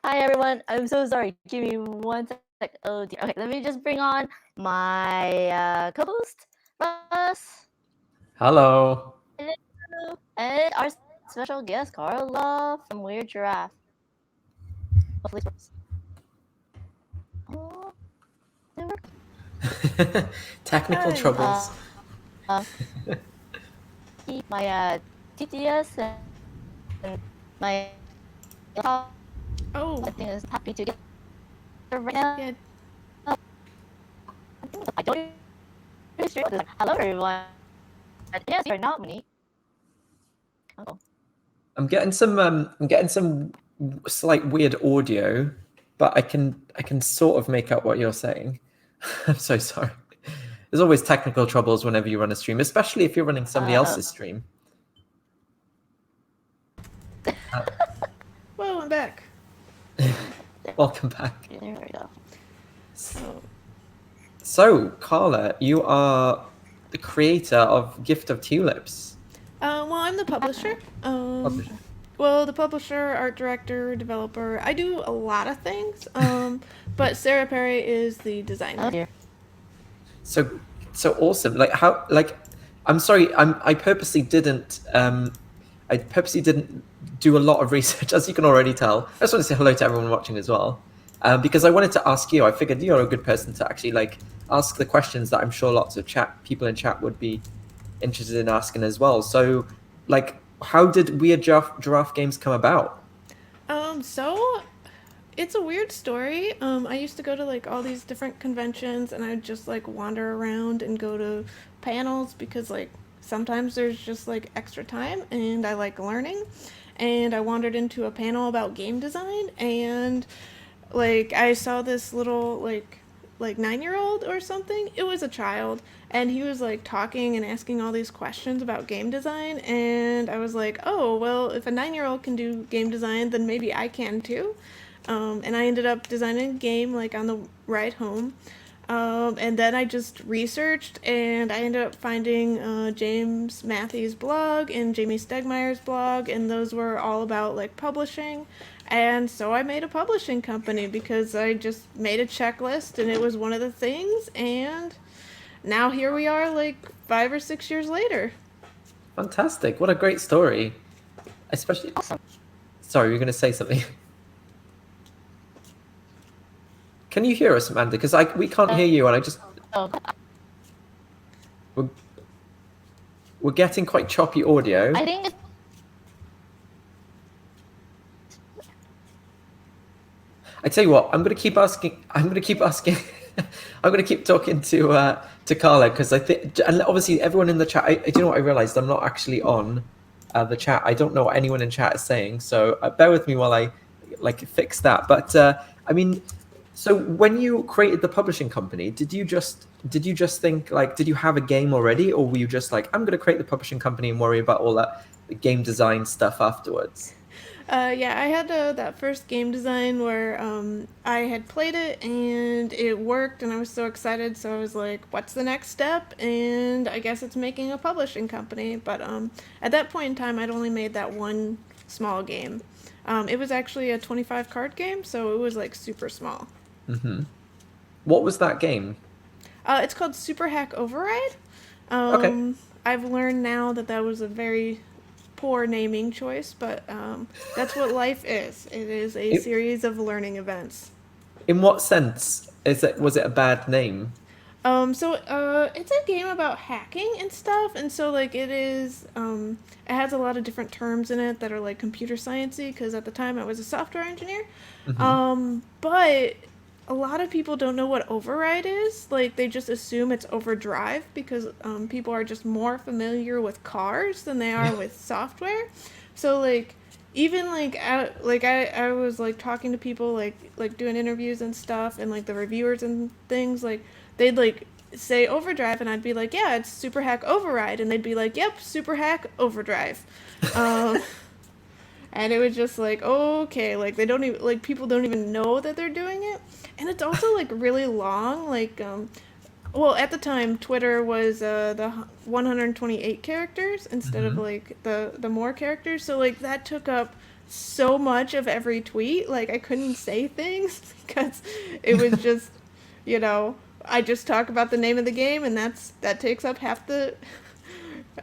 Hi everyone, I'm so sorry. Give me one sec. Oh dear. Okay, let me just bring on my co-host, Russ. Hello. Hello. And our special guest, Carla from Weird Giraffe. Hopefully this works. Oh, it works. Technical Hi. troubles. My TTS and my Oh, I think is happy to get right now. yeah. I don't usually hello everyone. Yes, you're not Monique. Oh. I'm getting some slight weird audio, but I can sort of make out what you're saying. I'm so sorry. There's always technical troubles whenever you run a stream, especially if you're running somebody else's stream. Whoa, I'm back. Welcome back. There we go. So, Carla, you are the creator of Gift of Tulips. Well, I'm the publisher. Publisher. Well, the publisher, art director, developer. I do a lot of things. But Sarah Perry is the designer. Oh dear. So awesome. Like how I'm sorry, I purposely didn't do a lot of research, as you can already tell. I just want to say hello to everyone watching as well. Because I wanted to ask you, I figured you're a good person to actually ask the questions that I'm sure lots of people in chat would be interested in asking as well. So how did Weird Giraffe Games come about? So it's a weird story. I used to go to all these different conventions, and I'd just wander around and go to panels because sometimes there's just extra time, and I like learning. And I wandered into a panel about game design, and I saw this little 9-year-old or something. It was a child, and he was talking and asking all these questions about game design, and I was like, oh well, if a 9-year-old can do game design, then maybe I can too. And I ended up designing a game on the ride home. And then I just researched, and I ended up finding James Matthews' blog and Jamie Stegmeyer's blog, and those were all about publishing. And so I made a publishing company because I just made a checklist, and it was one of the things. And now here we are, 5 or 6 years later. Fantastic! What a great story. Especially, sorry, you're going to say something. Can you hear us, Amanda? Because we can't hear you, and I just we're getting quite choppy audio. I think I tell you what, I'm going to keep asking. I'm going to keep talking to Carla, because I think, and obviously everyone in the chat. Do you know what I realized? I'm not actually on the chat. I don't know what anyone in chat is saying, so bear with me while I fix that. But I mean, so when you created the publishing company, did you just think did you have a game already, or were you just I'm going to create the publishing company and worry about all that the game design stuff afterwards? Yeah, I had that first game design where I had played it and it worked, and I was so excited. So I was like, "What's the next step?" And I guess it's making a publishing company. But at that point in time, I'd only made that one small game. It was actually a 25 card game, so it was super small. Mm-hmm. What was that game? It's called Super Hack Override. Okay. I've learned now that was a very poor naming choice, but that's what life is. It is a series of learning events. In what sense was it a bad name? So it's a game about hacking and stuff, and so it is it has a lot of different terms in it that are computer sciencey, because at the time I was a software engineer. Mm-hmm. But a lot of people don't know what override is. They just assume it's overdrive because people are just more familiar with cars than they are with software. So even I was talking to people doing interviews and stuff, and the reviewers and things, they'd say overdrive, and I'd be like, yeah, it's Super Hack Override, and they'd be like, yep, Super Hack Overdrive. And it was just okay, they don't even people don't even know that they're doing it. And it's also really long. Well, at the time, Twitter was the 128 characters instead of the more characters. So that took up so much of every tweet. Like, I couldn't say things because it was just, you know, I just talk about the name of the game, and that takes up half the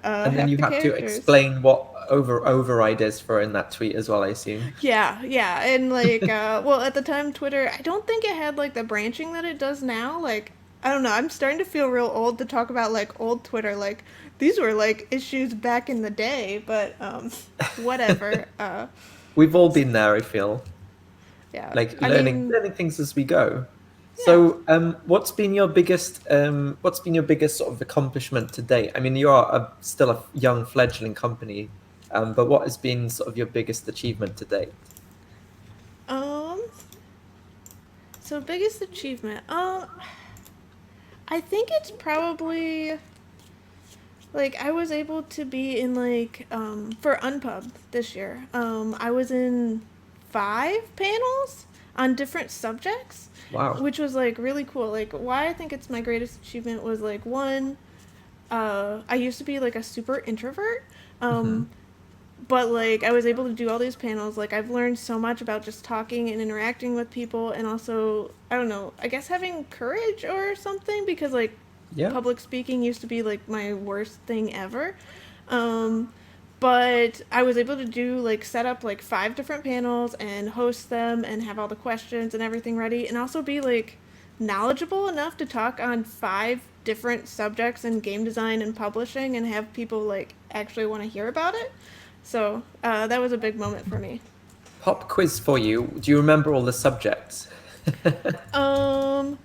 And then half you the have to characters. explain what override is for in that tweet as well, I assume. Yeah, and like, well, at the time, Twitter, I don't think it had like the branching that it does now. Like, I don't know, I'm starting to feel real old to talk about like old Twitter. Like, these were like issues back in the day, but whatever. We've all been there, I feel. Yeah, Like I learning mean, things as we go. yeah. So, what's been your biggest sort of accomplishment to date? I mean, you are still a young fledgling company, but what has been sort of your biggest achievement to date? Um, so biggest achievement. I think it's probably like I was able to be in like for Unpub this year. I was in 5 panels on different subjects, Wow. which was like really cool. Like why I think it's my greatest achievement was like one, I used to be like a super introvert. Hmm. But like I was able to do all these panels. Like I've learned so much about just talking and interacting with people, and also I don't know, I guess having courage or something, because like Yeah. public speaking used to be like my worst thing ever. um but I was able to do like set up like 5 different panels and host them and have all the questions and everything ready, and also be like knowledgeable enough to talk on 5 different subjects in game design and publishing and have people like actually want to hear about it. So that was a big moment for me. Pop quiz for you. Do you remember all the subjects? One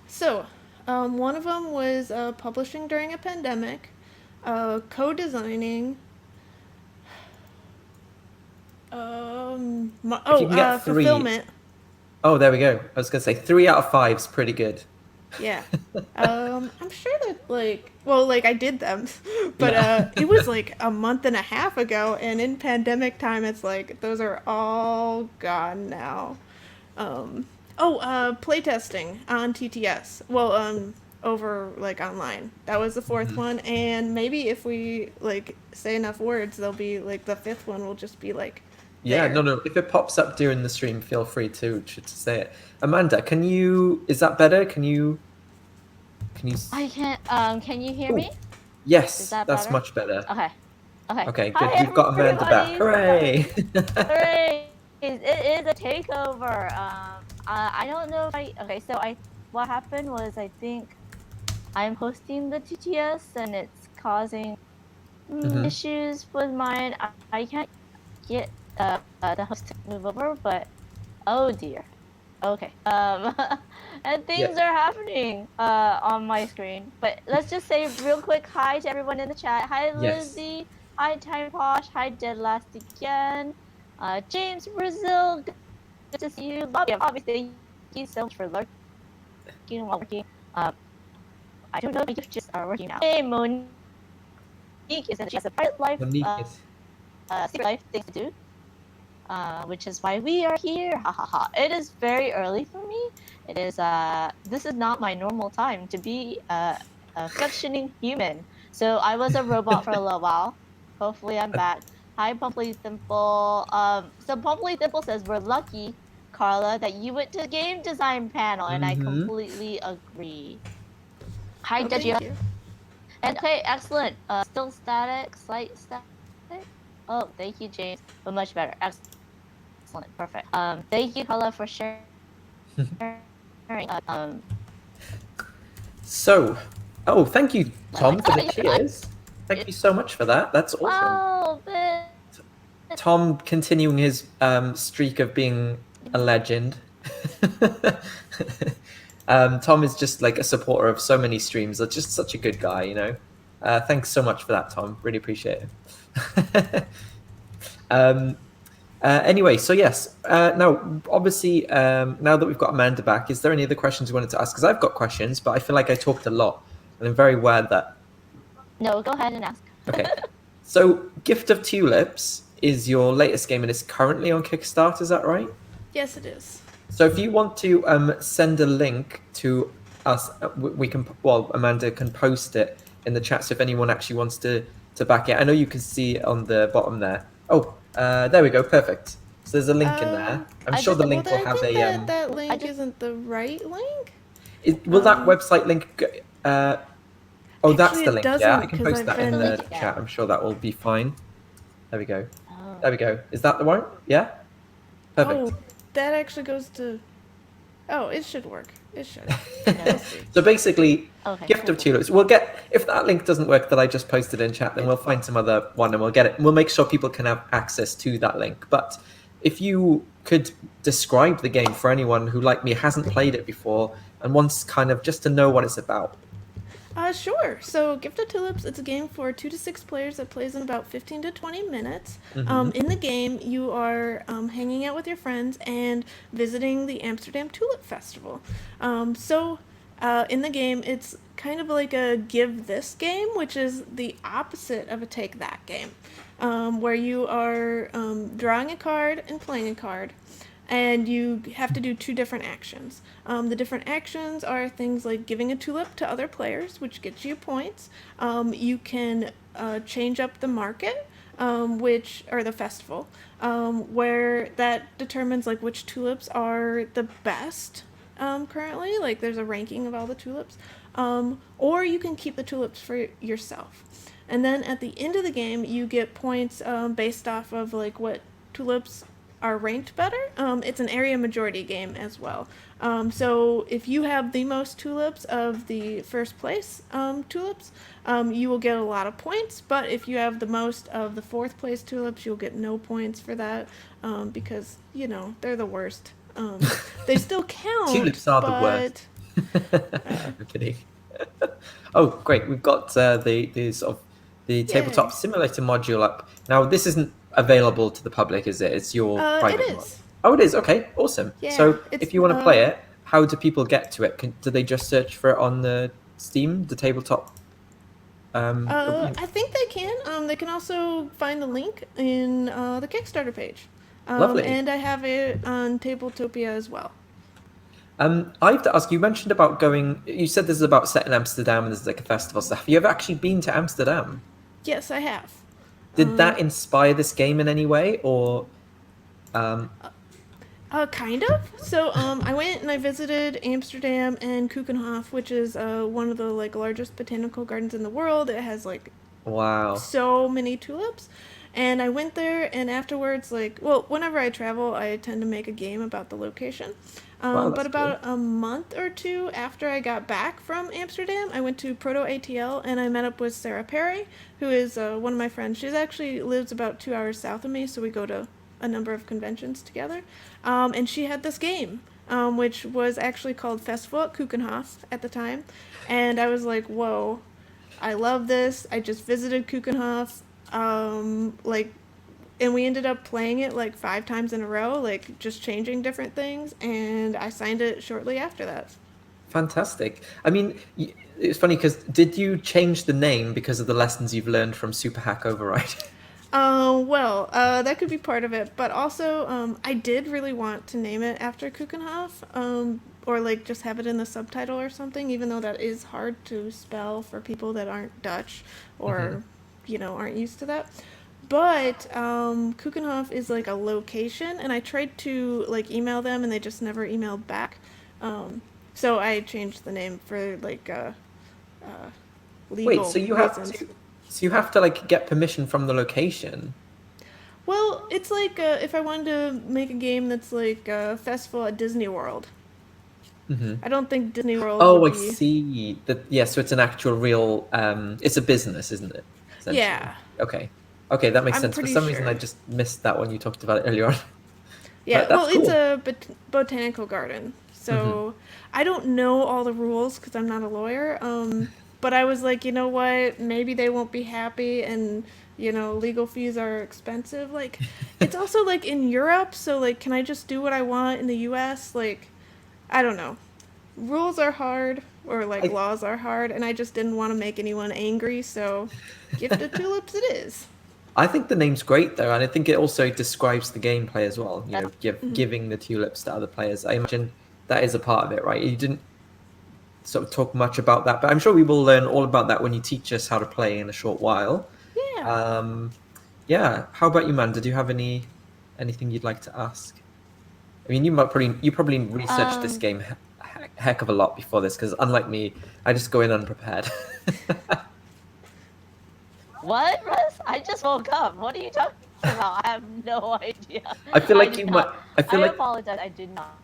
of them was publishing during a pandemic, co-designing. If you can get 3. Fulfillment. Oh, there we go. I was gonna say 3 out of 5 is pretty good. Yeah. I'm sure that like, well, like I did them, but Yeah. it was like a month and a half ago, and in pandemic time, it's like those are all gone now. Playtesting on TTS. Well, over like online. That was the 4th one, and maybe if we like say enough words, there'll be like the 5th one will just be like Yeah, there. no. If it pops up during the stream, feel free to say it. Amanda, can you? Is that better? Can you? I can't. Can you hear Ooh. me? Yes, Is that that's better? much better. Okay. Okay. Okay, Hi, good. We've got Amanda back. everybody. Hooray! Hooray! It is a takeover. I don't know if okay. So what happened was I think I'm hosting the TTS and it's causing issues with mine. I can't get the host to move over, but oh dear. Okay. And things are happening on my screen. But let's just say real quick hi to everyone in the chat. Hi Yes. Lizzie. Hi Time Posh. Hi Dead Last Again. James Brazil. Good to see you. Bobby, obviously, thank you so much for lurking while working. I don't know if you just are working now. Hey, Monique is in. She has a private life. Monique is. Secret life things to do. Which is why we are here. Ha ha ha. It is very early for me. It is this is not my normal time to be a functioning human. So I was a robot for a little while. Hopefully I'm back. Hi Pumply Thimple. So Pumply Thimple says we're lucky, Carla, that you went to the game design panel, and I completely agree. Hi Dejia. Thank you. And okay, excellent. Still static, slight static. Oh, thank you, James. But much better. Excellent, perfect. Thank you, Carla, for sharing. So, thank you, Tom, for the cheers. Thank you so much for that. That's awesome. Wow, Tom continuing his streak of being a legend. Tom is just like a supporter of so many streams. Just such a good guy, you know. Thanks so much for that, Tom. Really appreciate it. Anyway, so yes. Now, obviously, now that we've got Amanda back, is there any other questions you wanted to ask? Because I've got questions, but I feel like I talked a lot, and I'm very aware that. No, go ahead and ask. Okay. So, Gift of Tulips is your latest game, and it's currently on Kickstarter. Is that right? Yes, it is. So, if you want to send a link to us, we can. Well, Amanda can post it in the chat. So, if anyone actually wants to back it, I know you can see it on the bottom there. Oh, there we go. Perfect. So there's a link in there. I'm I sure just- the Well, link will I have think a. that link just- isn't the right link. Will that website link? Oh, that's Actually, the it link. Yeah, I doesn't, can 'cause post I've that in been- the Yeah. chat. I'm sure that will be fine. There we go. Oh. There we go. Is that the one? Yeah. Perfect. Oh, that actually goes to. Oh, it should work. It should. So basically, Okay, gift cool, of cool. tulips. We'll get if that link doesn't work that I just posted in chat, then we'll find some other one and we'll get it. We'll make sure people can have access to that link. But if you could describe the game for anyone who, like me, hasn't played it before and wants kind of just to know what it's about. Sure. So, Gift of Tulips, it's a game for 2 to 6 players that plays in about 15 to 20 minutes. In the game, you are hanging out with your friends and visiting the Amsterdam Tulip Festival. In the game, it's kind of like a give this game, which is the opposite of a take that game, where you are drawing a card and playing a card. And you have to do 2 different actions. The different actions are things like giving a tulip to other players, which gets you points. You can change up the market, or the festival, where that determines like which tulips are the best currently. Like there's a ranking of all the tulips. Or you can keep the tulips for yourself. And then at the end of the game, you get points based off of like what tulips are ranked better. It's an area majority game as well. So if you have the most tulips of the first place tulips, you will get a lot of points. But if you have the most of the fourth place tulips, you'll get no points for that because, they're the worst. They still count. Tulips are the worst. I'm kidding. Oh, great! We've got the sort of the tabletop simulator module up. Now, this isn't available to the public, is it? It's your private It mod. is. Oh, it is. Okay, awesome. Yeah, So, it's, if you want to play it, how do people get to it? Do they just search for it on the Steam, the tabletop? I think they can. They can also find the link in the Kickstarter page. Lovely. And I have it on Tabletopia as well. I have to ask, you mentioned about going, you said this is about set in Amsterdam and this is like a festival stuff. Have you ever actually been to Amsterdam? Yes, I have. Did that inspire this game in any way, or? Kind of. So, I went and I visited Amsterdam and Keukenhof, which is one of the like largest botanical gardens in the world. It has like Wow. so many tulips. And I went there, and afterwards, whenever I travel, I tend to make a game about the location. Wow, that's But about a month or two after I got back from Amsterdam, I went to Proto ATL, and I met up with Sarah Perry, who is one of my friends. She actually lives about 2 hours south of me, so we go to a number of conventions together. And she had this game, which was actually called Festival at Keukenhof at the time. And I was like, whoa, I love this. I just visited Keukenhof. And we ended up playing it like 5 times in a row, like just changing different things, and I signed it shortly after that. Fantastic. I mean, it's funny because did you change the name because of the lessons you've learned from Super Hack Override? That could be part of it, but also I did really want to name it after Keukenhof, or like just have it in the subtitle or something, even though that is hard to spell for people that aren't Dutch or aren't used to that. But Keukenhof is like a location, and I tried to like email them, and they just never emailed back. So I changed the name for like legal Wait, so you have reasons. to like get permission from the location? Well, it's like if I wanted to make a game that's like a festival at Disney World. I don't think Disney World. Oh, would I be... see. So it's an actual real. It's a business, isn't it? Yeah. Okay, that makes I'm sense. For pretty some reason, I sure. just missed that when you talked about it earlier on. Yeah, But that's it's cool. a botanical garden. So I don't know all the rules because I'm not a lawyer. But I was like, you know what? Maybe they won't be happy, and legal fees are expensive. Like, it's also like in Europe, so like, can I just do what I want in the U.S.? Like, I don't know. Rules are hard, or like laws are hard, and I just didn't want to make anyone angry. So, Gift of Tulips, it is. I think the name's great though, and I think it also describes the gameplay as well. Giving the tulips to other players. I imagine that is a part of it, right? You didn't sort of talk much about that, but I'm sure we will learn all about that when you teach us how to play in a short while. Yeah. Yeah. How about you, man? Did you have any anything you'd like to ask? I mean, you probably researched this Um, game heck of a lot before this, because unlike me, I just go in unprepared. what, Russ? I just woke up. What are you talking about? I have no idea. I feel I like did you might. not. I feel I like apologize. I did not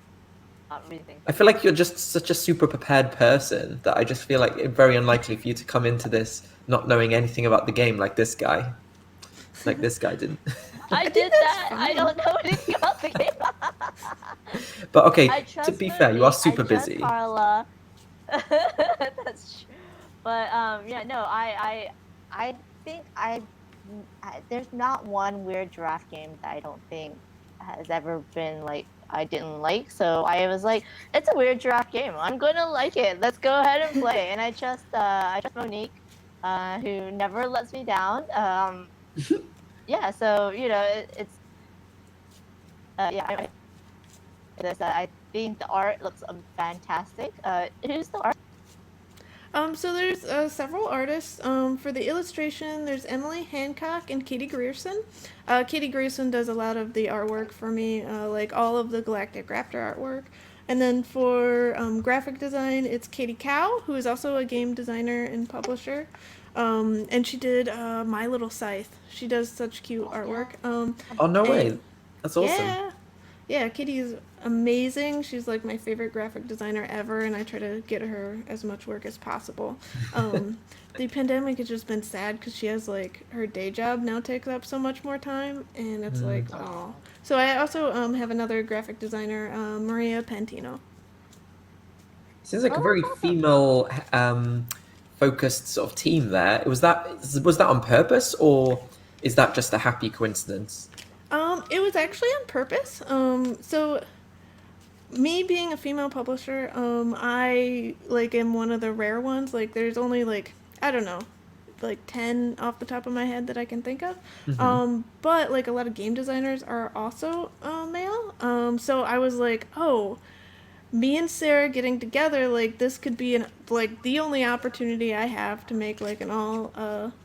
read things I like feel that. like you're just such a super prepared person that I just feel like it's very unlikely for you to come into this not knowing anything about the game like this guy. Like this guy didn't. I I think did that's that. I fine. don't know anything about the game. But I okay, to trust be fair, you are Monique. I super trust busy. Carla. That's true. But yeah, no, I think there's not one weird giraffe game that I don't think has ever been like I didn't like. So I was like, it's a weird giraffe game. I'm gonna like it. Let's go ahead and play. And I trust Monique, who never lets me down. Yeah. So it's yeah. I think the art looks fantastic. Who's the art? So there's several artists. For the illustration, there's Emily Hancock and Katie Grierson. Katie Grierson does a lot of the artwork for me, like all of the Galactic Raptor artwork. And then for graphic design, it's Katie Cow, who is also a game designer and publisher. And she did My Little Scythe. She does such cute artwork. Oh no And way, that's awesome. yeah, yeah, Kitty is amazing. She's like my favorite graphic designer ever, and I try to get her as much work as possible. Um, the pandemic has just been sad because she has like her day job now takes up so much more time, and it's like, oh. So I also have another graphic designer, Maria Pantino. Seems like a Oh, very that's awesome. female focused sort of team there. Was that on purpose, or is that just a happy coincidence? It was actually on purpose. So me being a female publisher, I like am one of the rare ones. Like there's only like I don't know, like 10 off the top of my head that I can think of. Hmm. But like a lot of game designers are also male. So I was like, oh, me and Sarah getting together, like this could be like the only opportunity I have to make like an all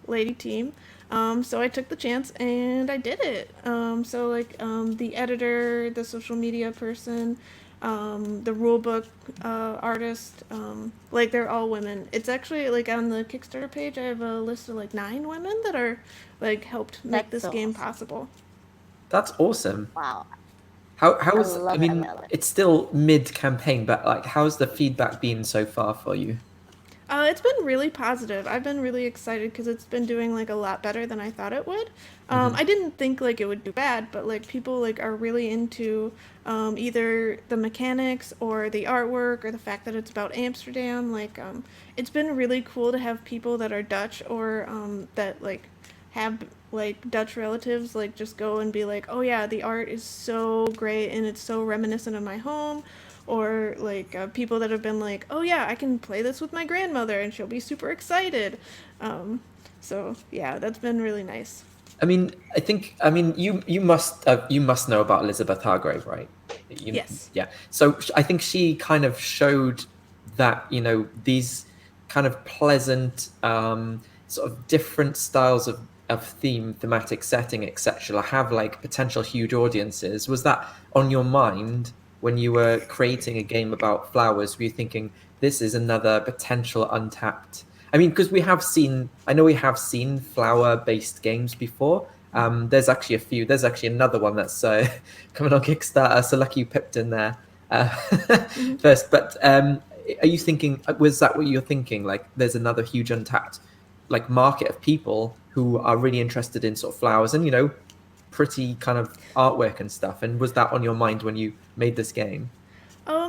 lady team. So I took the chance and I did it. So like the editor, the social media person, the rulebook artist, like they're all women. It's actually like on the Kickstarter page, I have a list of like 9 women that are like helped make That's this so game awesome. possible. That's awesome. Wow. How I was I love it. I mean, love it. it's still mid campaign, but like, how's the feedback been so far for you? It's been really positive. I've been really excited because it's been doing like a lot better than I thought it would. Hmm. I didn't think like it would do bad, but like people like are really into either the mechanics or the artwork or the fact that it's about Amsterdam. Like it's been really cool to have people that are Dutch or that like have like Dutch relatives like just go and be like, oh yeah, the art is so great and it's so reminiscent of my home, or like people that have been like, oh yeah, I can play this with my grandmother and she'll be super excited. um, so yeah, that's been really nice. I mean, you must know about Elizabeth Hargrave, right? Yes. Yeah. So I think she kind of showed that these kind of pleasant, sort of different styles of thematic setting, etc., have like potential huge audiences. Was that on your mind when you were creating a game about flowers? Were you thinking this is another potential untapped? I mean, because I know we have seen flower-based games before. There's actually a few. There's actually another one that's coming on Kickstarter. So lucky you pipped in there Hmm. first. But are you thinking? Was that what you're thinking? Like, there's another huge untapped like market of people who are really interested in sort of flowers and pretty kind of artwork and stuff. And was that on your mind when you made this game?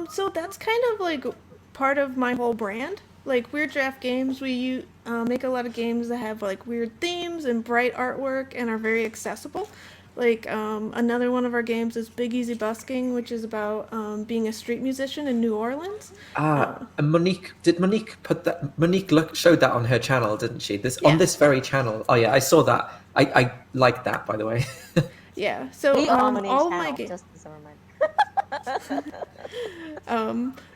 So that's kind of like part of my whole brand. Like Weird Draft Games, we make a lot of games that have like weird themes and bright artwork and are very accessible. Like another one of our games is Big Easy Busking, which is about being a street musician in New Orleans. Uh, And Monique put that? Showed that on her channel, didn't she? This on yeah, this very channel. Oh yeah, I saw that. I like that, by the way. yeah. So We on Monique's all of my channel, games. just as a reminder.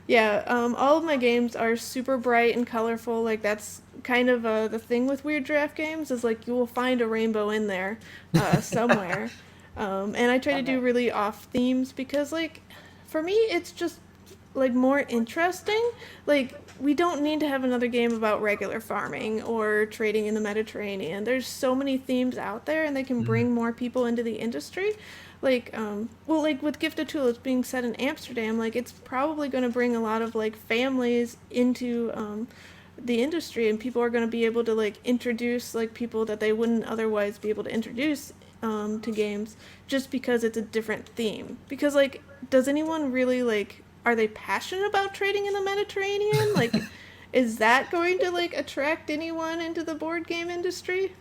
Yeah, all of my games are super bright and colorful. Like that's kind of the thing with Weird Draft Games is like you will find a rainbow in there somewhere. And I try to do really off themes because, like, for me, it's just like more interesting. Like, we don't need to have another game about regular farming or trading in the Mediterranean. There's so many themes out there, and they can bring more people into the industry. Like, well, like with Gifted Tulips being set in Amsterdam, like it's probably going to bring a lot of like families into the industry, and people are going to be able to like introduce like people that they wouldn't otherwise be able to introduce to games just because it's a different theme. Because like, does anyone really like? Are they passionate about trading in the Mediterranean? Like, is that going to like attract anyone into the board game industry?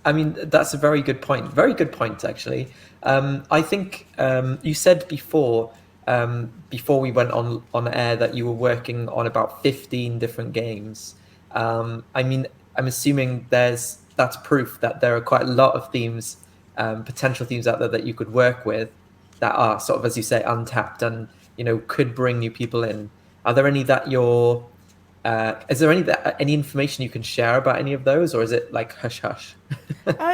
I mean, that's a very good point. Very good point, actually. I think you said before we went on air, that you were working on about 15 different games. I mean, I'm assuming that's proof that there are quite a lot of themes, potential themes out there that you could work with that are sort of, as you say, untapped and could bring new people in. Are there any that you're is there any information you can share about any of those, or is it like hush hush?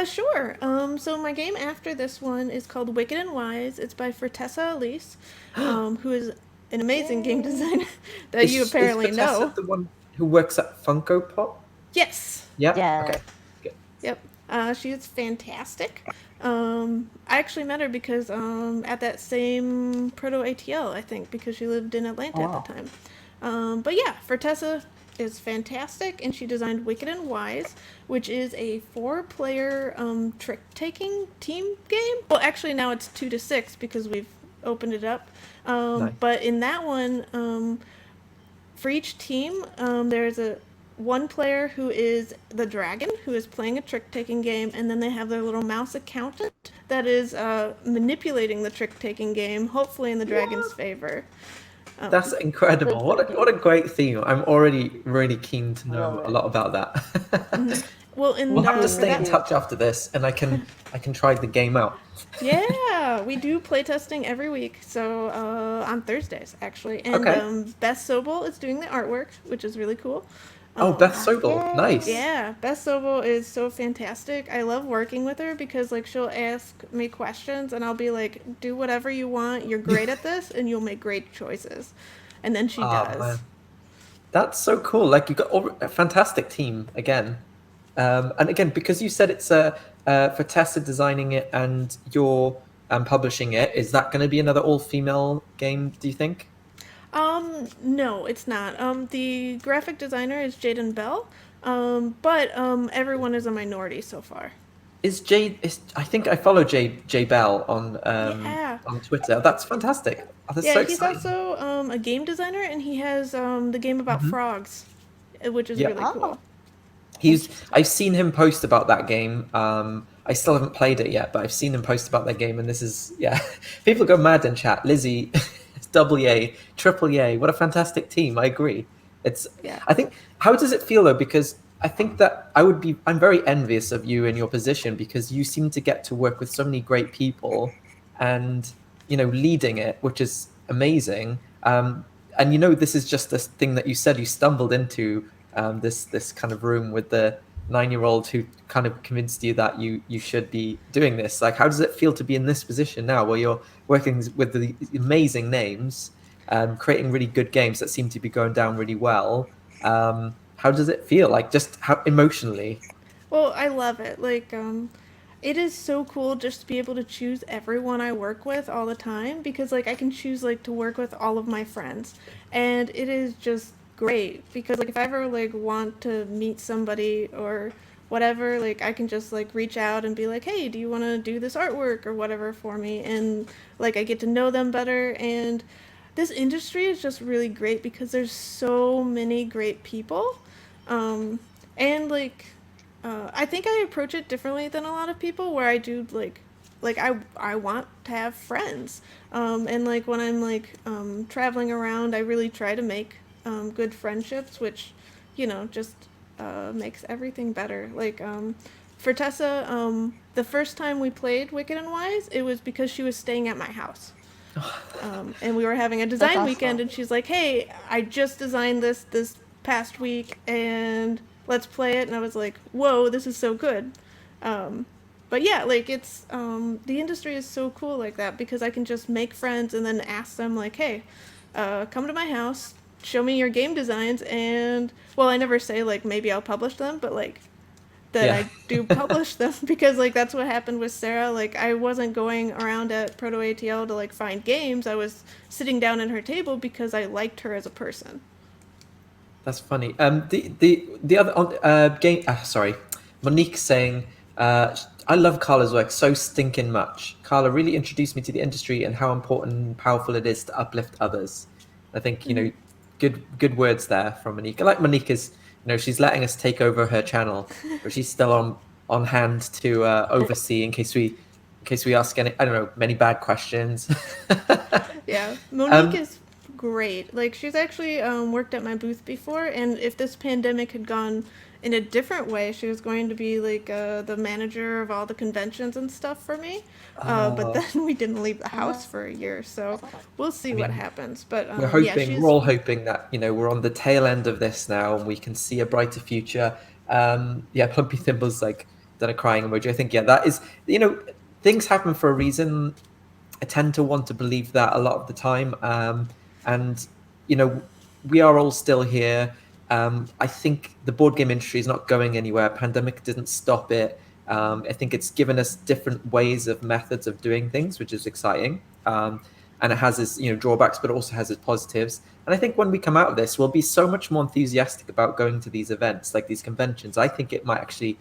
Sure. So my game after this one is called Wicked and Wise. It's by Fertessa Elise, who is an amazing game designer that you apparently is know. Vanessa the one who works at Funko Pop? Yes. Yeah. Yeah. Okay. Good. Yep. She is fantastic. I actually met her because at that same Proto ATL, I think, because she lived in Atlanta at the time. But yeah, Fertessa is fantastic, and she designed Wicked and Wise, which is a 4-player trick-taking team game. Well, actually, now it's 2 to 6 because we've opened it up. Nice. But in that one, for each team, there's one player who is the dragon, who is playing a trick-taking game, and then they have their little mouse accountant that is manipulating the trick-taking game, hopefully in the dragon's favor. That's incredible. What a great theme. I'm already really keen to know a lot about that. Well, We'll have to stay in touch after this, and I can try the game out. Yeah, we do playtesting every week, so on Thursdays actually. And Okay. Beth Sobel is doing the artwork, which is really cool. Oh, Beth Sobel, nice. Yeah, Beth Sobel is so fantastic. I love working with her because like she'll ask me questions and I'll be like, do whatever you want. You're great at this, and you'll make great choices. And then she does. Man. That's so cool. Like, you've got a fantastic team again. And again, because you said it's for Tessa designing it and you're publishing it, is that going to be another all-female game, do you think? No, it's not. The graphic designer is Jaden Bell, but everyone is a minority so far. I think I follow Jay Bell on Yeah. on Twitter. That's fantastic. Oh, that's Yeah, so he's exciting. also a game designer, and he has the game about frogs, which is really cool. I've seen him post about that game. I still haven't played it yet, but I've seen him post about that game, and this is people go mad in chat. Lizzie, double A, triple A. What a fantastic team! I agree. I think. How does it feel though? Because I think that I'm very envious of you in your position, because you seem to get to work with so many great people, and leading it, which is amazing. And this is just this thing that you said you stumbled into. This kind of room with the 9-year-old who kind of convinced you that you should be doing this. Like, how does it feel to be in this position now, where you're working with the amazing names, creating really good games that seem to be going down really well? How does it feel? Like, just how emotionally? Well, I love it. Like, it is so cool just to be able to choose everyone I work with all the time, because like I can choose like to work with all of my friends, and it is just great because like if I ever like want to meet somebody or whatever, like I can just like reach out and be like, hey, do you want to do this artwork or whatever for me, and like I get to know them better. And this industry is just really great because there's so many great people, and like I think I approach it differently than a lot of people, where I do like I want to have friends, and like when I'm like traveling around, I really try to make good friendships, which just makes everything better. Like for Tessa, the first time we played Wicked and Wise, it was because she was staying at my house, and we were having a design weekend, and she's like, hey, I just designed this past week, and let's play it. And I was like, whoa, this is so good. But yeah, like it's the industry is so cool like that because I can just make friends and then ask them like, hey, come to my house, show me your game designs, and well, I never say like maybe I'll publish them, but like that Yeah. I do publish them because like that's what happened with Sarah. Like I wasn't going around at Proto ATL to like find games. I was sitting down at her table because I liked her as a person. That's funny. The other on game. Sorry, Monique saying, "I love Carla's work so stinking much. Carla really introduced me to the industry and how important and powerful it is to uplift others." I think good words there from Monique. I like Monique is she's letting us take over her channel, but she's still on hand to oversee in case we ask any many bad questions. Yeah, Monique um, is great. Like she's actually worked at my booth before, and if this pandemic had gone in a different way, she was going to be like the manager of all the conventions and stuff for me. But oh, then we didn't leave the house for a year, so we'll see I what mean, happens. But yeah, we're she's all hoping that we're on the tail end of this now and we can see a brighter future. Yeah, Plumpy Thimble's like done a crying emoji. I think that is things happen for a reason. I tend to want to believe that a lot of the time. And we are all still here. I think the board game industry is not going anywhere. Pandemic didn't stop it. I think it's given us different ways of methods of doing things, which is exciting. And it has its drawbacks, but it also has its positives. And I think when we come out of this, we'll be so much more enthusiastic about going to these events, like these conventions. I think it might actually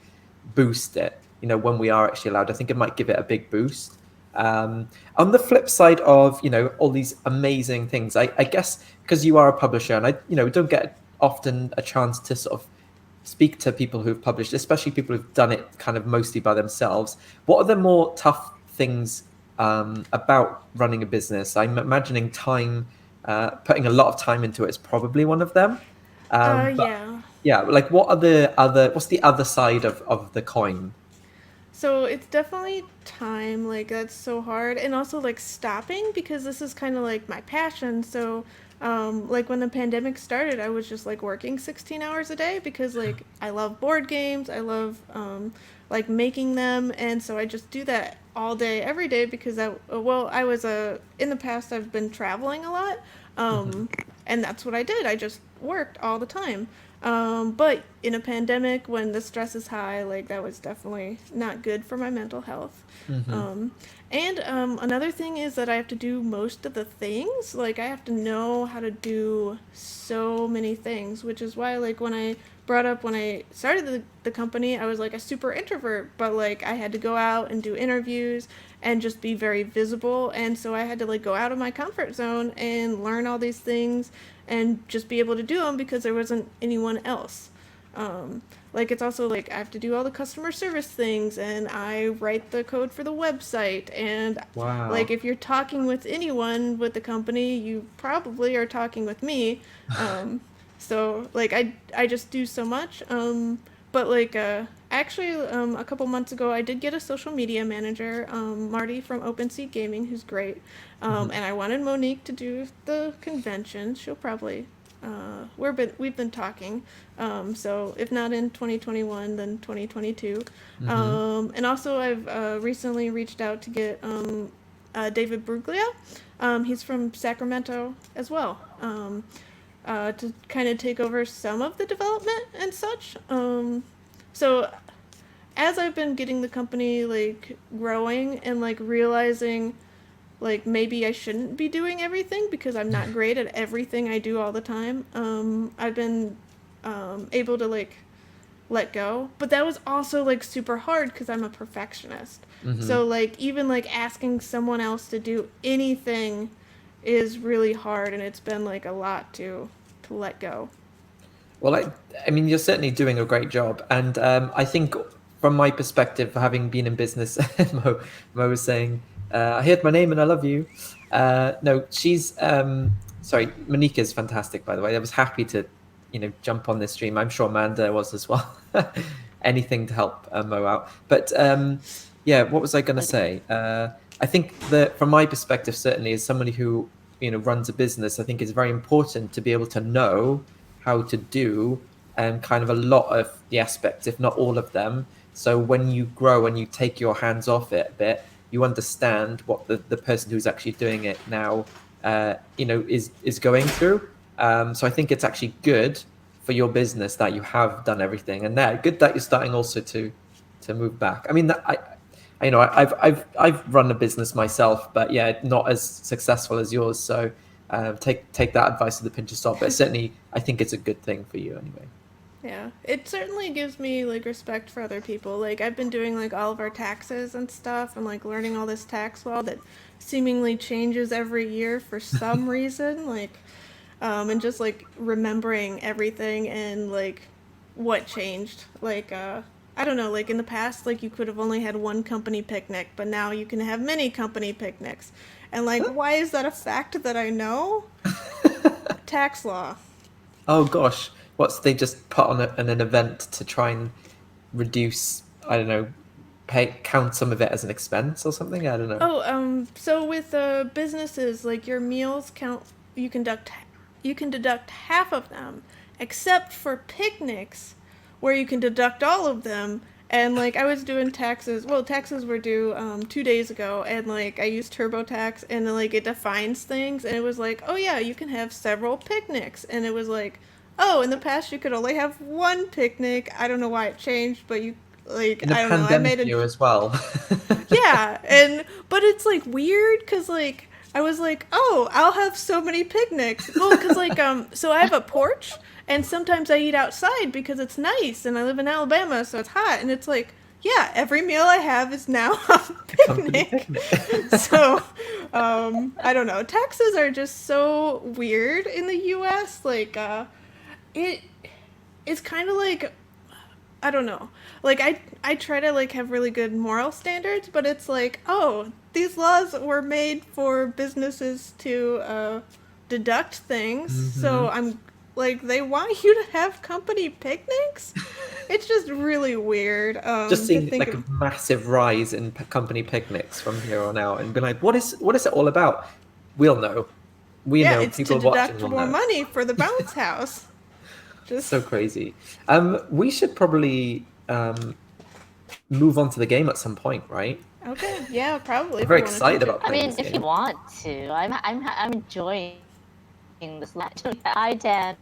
boost it. When we are actually allowed, I think it might give it a big boost. On the flip side of all these amazing things, I guess because you are a publisher, and I don't get often a chance to sort of speak to people who've published, especially people who've done it kind of mostly by themselves. What are the more tough things about running a business? I'm imagining time, putting a lot of time into it is probably one of them. But yeah. yeah, like what's the other side of the coin? So it's definitely time, like that's so hard, and also like stopping because this is kind of like my passion. So, like when the pandemic started, I was just like working 16 hours a day because like I love board games, I love like making them, and so I just do that all day, every day because I was in the past I've been traveling a lot, Hmm. and that's what I did. I just worked all the time. But in a pandemic, when the stress is high, like that was definitely not good for my mental health. Hmm. Um, and another thing is that I have to do most of the things. Like I have to know how to do so many things, which is why like when I started the company, I was like a super introvert, but like I had to go out and do interviews and just be very visible. And so I had to like go out of my comfort zone and learn all these things and just be able to do them because there wasn't anyone else. Like it's also like I have to do all the customer service things and I write the code for the website and like Wow. if you're talking with anyone with the company, you probably are talking with me. So like I just do so much. But like actually a couple months ago I did get a social media manager, Marty from Open Seat Gaming, who's great. Hmm. And I wanted Monique to do the convention. She'll probably we've been talking. So if not in 2021, then 2022. Hmm. And also I've recently reached out to get David Bruglia. He's from Sacramento as well. To kind of take over some of the development and such. So as I've been getting the company like growing and like realizing like maybe I shouldn't be doing everything because I'm not great at everything I do all the time. I've been able to like let go, but that was also like super hard because I'm a perfectionist. Hmm. So like even like asking someone else to do anything is really hard, and it's been like a lot to let go. Well, I mean, you're certainly doing a great job, and I think from my perspective, having been in business, Mo was saying, "I heard my name and I love you." No, she's sorry, Monique is fantastic, by the way. I was happy to, jump on this stream. I'm sure Amanda was as well. Anything to help Mo out, but yeah, what was I going to say? I think that from my perspective, certainly as somebody who runs a business, I think it's very important to be able to know how to do kind of a lot of the aspects, if not all of them. So when you grow and you take your hands off it a bit, you understand what the person who's actually doing it now, is going through. So I think it's actually good for your business that you have done everything, and that good that you're starting also to move back. I mean, I've run a business myself, but yeah, not as successful as yours. So take that advice with a pinch of salt. But certainly, I think it's a good thing for you anyway. Yeah, it certainly gives me like respect for other people. Like I've been doing like all of our taxes and stuff and like learning all this tax law that seemingly changes every year for some reason, like and just like remembering everything and like what changed. Like I don't know, like in the past like you could have only had one company picnic, but now you can have many company picnics. And like why is that a fact that I know? Tax law. Oh gosh, they just put on an event to try and reduce, I don't know, count some of it as an expense or something? I don't know. Oh, so with businesses, like your meals count, you can deduct half of them, except for picnics, where you can deduct all of them. And like I was doing taxes, well, taxes were due 2 days ago, and like I used TurboTax, and like it defines things, and it was like, oh yeah, you can have several picnics, and it was like, oh, in the past you could only have one picnic. I don't know why it changed, but you like In a I don't know. I made pandemic a year as well. yeah, but it's like weird because like I was like, oh, I'll have so many picnics. Well, because like so I have a porch, and sometimes I eat outside because it's nice, and I live in Alabama, so it's hot, and it's like, yeah, every meal I have is now a Company picnic. picnic. So I don't know. Taxes are just so weird in the U.S. Like it it's kind of like I don't know. Like I try to like have really good moral standards, but it's like, oh, these laws were made for businesses to deduct things. So I'm like they want you to have company picnics? It's just really weird. Just To seeing think like of. a massive rise in company picnics from here on out, and be like, what is it all about? We'll know. We Yeah, know. it's to People watching deduct will more know. money for the bounce house. Just So crazy. We should probably move on to the game at some point, right? okay. Yeah, probably I'm if very we want to excited touch it. about I playing mean, this if you game. want to, I'm enjoying this match. I Dan.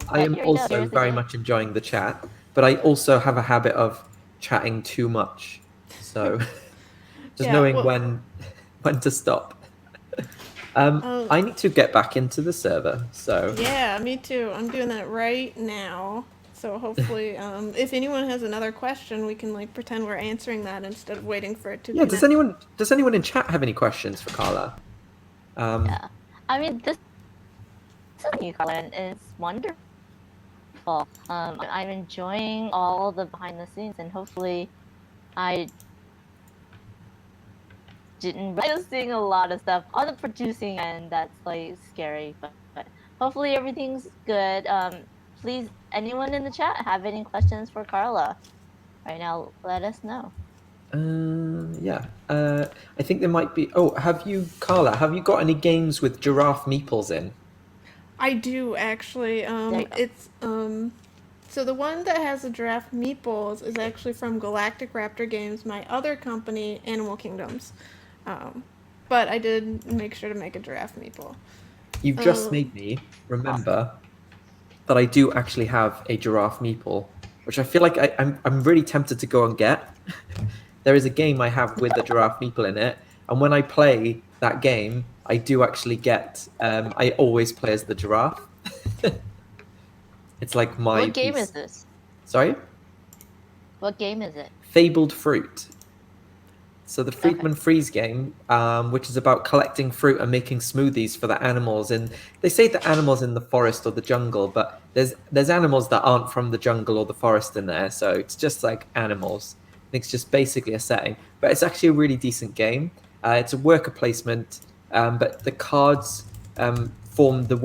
I am Here you go. also Here's the very game. much enjoying the chat, but I also have a habit of chatting too much. So just Yeah. knowing Well. when to stop. Oh. I need to get back into the server, so Yeah, me too. I'm doing that right now. So hopefully, if anyone has another question, we can like pretend we're answering that instead of waiting for it to yeah. connect. Does anyone in chat have any questions for Carla? Yeah. I mean, this is Carlin is wonderful. I'm enjoying all the behind the scenes, and hopefully, I didn't. I'm seeing a lot of stuff on the producing end that's like scary, but hopefully everything's good. Please, anyone in the chat have any questions for Carla right now? Let us know. Yeah. I think there might be. Oh, Carla? Have you got any games with giraffe meeples in? I do actually. There you go. It's So the one that has the giraffe meatballs is actually from Galactic Raptor Games, my other company, Animal Kingdoms. But I did make sure to make a giraffe meatball. You've just made me remember that I do actually have a giraffe meeple, which I feel like I'm really tempted to go and get. There is a game I have with the giraffe meeple in it, and when I play that game, I do actually get. I always play as the giraffe. It's like my. What game piece. is this? Sorry? What game is it? Fabled Fruit. So the Friedman Freeze game, which is about collecting fruit and making smoothies for the animals. And they say the animals in the forest or the jungle, but there's animals that aren't from the jungle or the forest in there. So it's just like animals. I think it's just basically a setting. But it's actually a really decent game. It's a worker placement, but the cards form the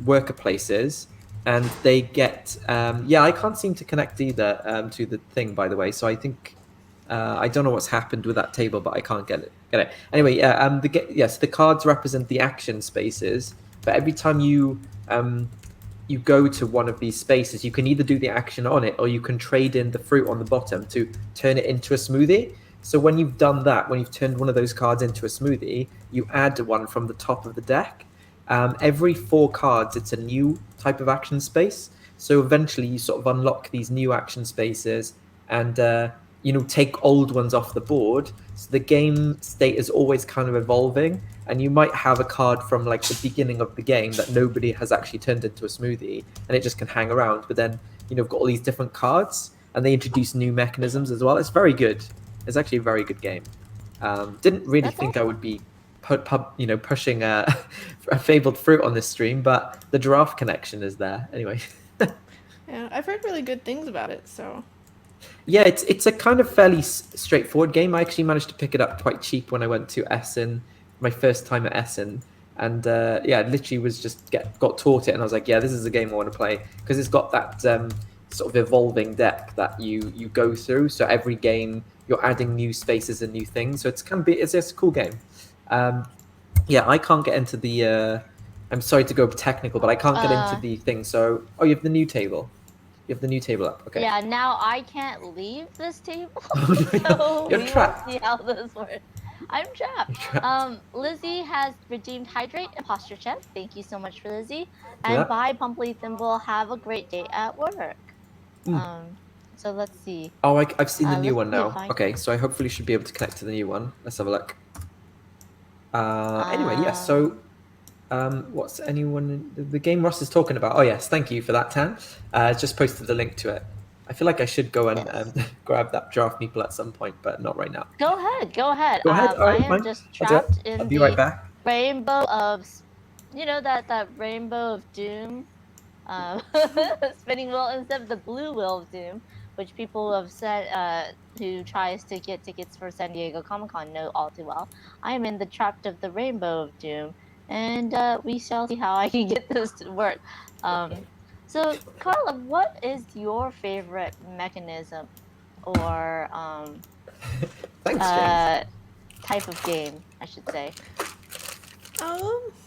worker places. And they get I can't seem to connect either to the thing, by the way. So I think I don't know what's happened with that table, but I can't get it. Anyway, the cards represent the action spaces, but every time you you go to one of these spaces, you can either do the action on it or you can trade in the fruit on the bottom to turn it into a smoothie. So when you've done that, when you've turned one of those cards into a smoothie, you add one from the top of the deck. Every 4 cards, it's a new type of action space. So eventually you sort of unlock these new action spaces and take old ones off the board. So the game state is always kind of evolving, and you might have a card from like the beginning of the game that nobody has actually turned into a smoothie, and it just can hang around. But then you've got all these different cards, and they introduce new mechanisms as well. It's very good. It's actually a very good game. Didn't really That's think awesome. I would be pushing a fabled fruit on this stream, but the giraffe connection is there anyway. Yeah, I've heard really good things about it, so. Yeah, it's a kind of fairly straightforward game. I actually managed to pick it up quite cheap when I went to Essen, my first time at Essen, and yeah, literally was just got taught it, and I was like, yeah, this is a game I want to play because it's got that sort of evolving deck that you go through. So every game you're adding new spaces and new things. So it's a cool game. Yeah, I can't get into the. I'm sorry to go technical, but I can't get into the thing. So, you have the new table. You have the new table up. Okay. Yeah, now I can't leave this table, Oh, no, so you're we trapped. will see how this works. I'm trapped. You're trapped. Lizzie has redeemed Hydrate and Posture Check. Thank you so much for Lizzie. And Yeah. bye, Pumply Thimble. Have a great day at work. So let's see. Oh, I've seen the new let's one see if now. I- Okay, so I hopefully should be able to connect to the new one. Let's have a look. Anyway, yeah. So, what's anyone the game Ross is talking about? Oh yes, thank you for that, Tan. Just posted the link to it. I feel like I should go and Yes. grab that giraffe meeple at some point, but not right now. Go ahead. Go ahead. All I right, am fine. just I'll do it. trapped in I'll be the right back. rainbow of, that rainbow of doom, spinning wheel instead of the blue wheel of doom, which people have said who tries to get tickets for San Diego Comic-Con know all too well. I am in the trapped of the rainbow of doom, and we shall see how I can get this to work. So Carla, what is your favorite mechanism or Thanks, James. type of game, I should say?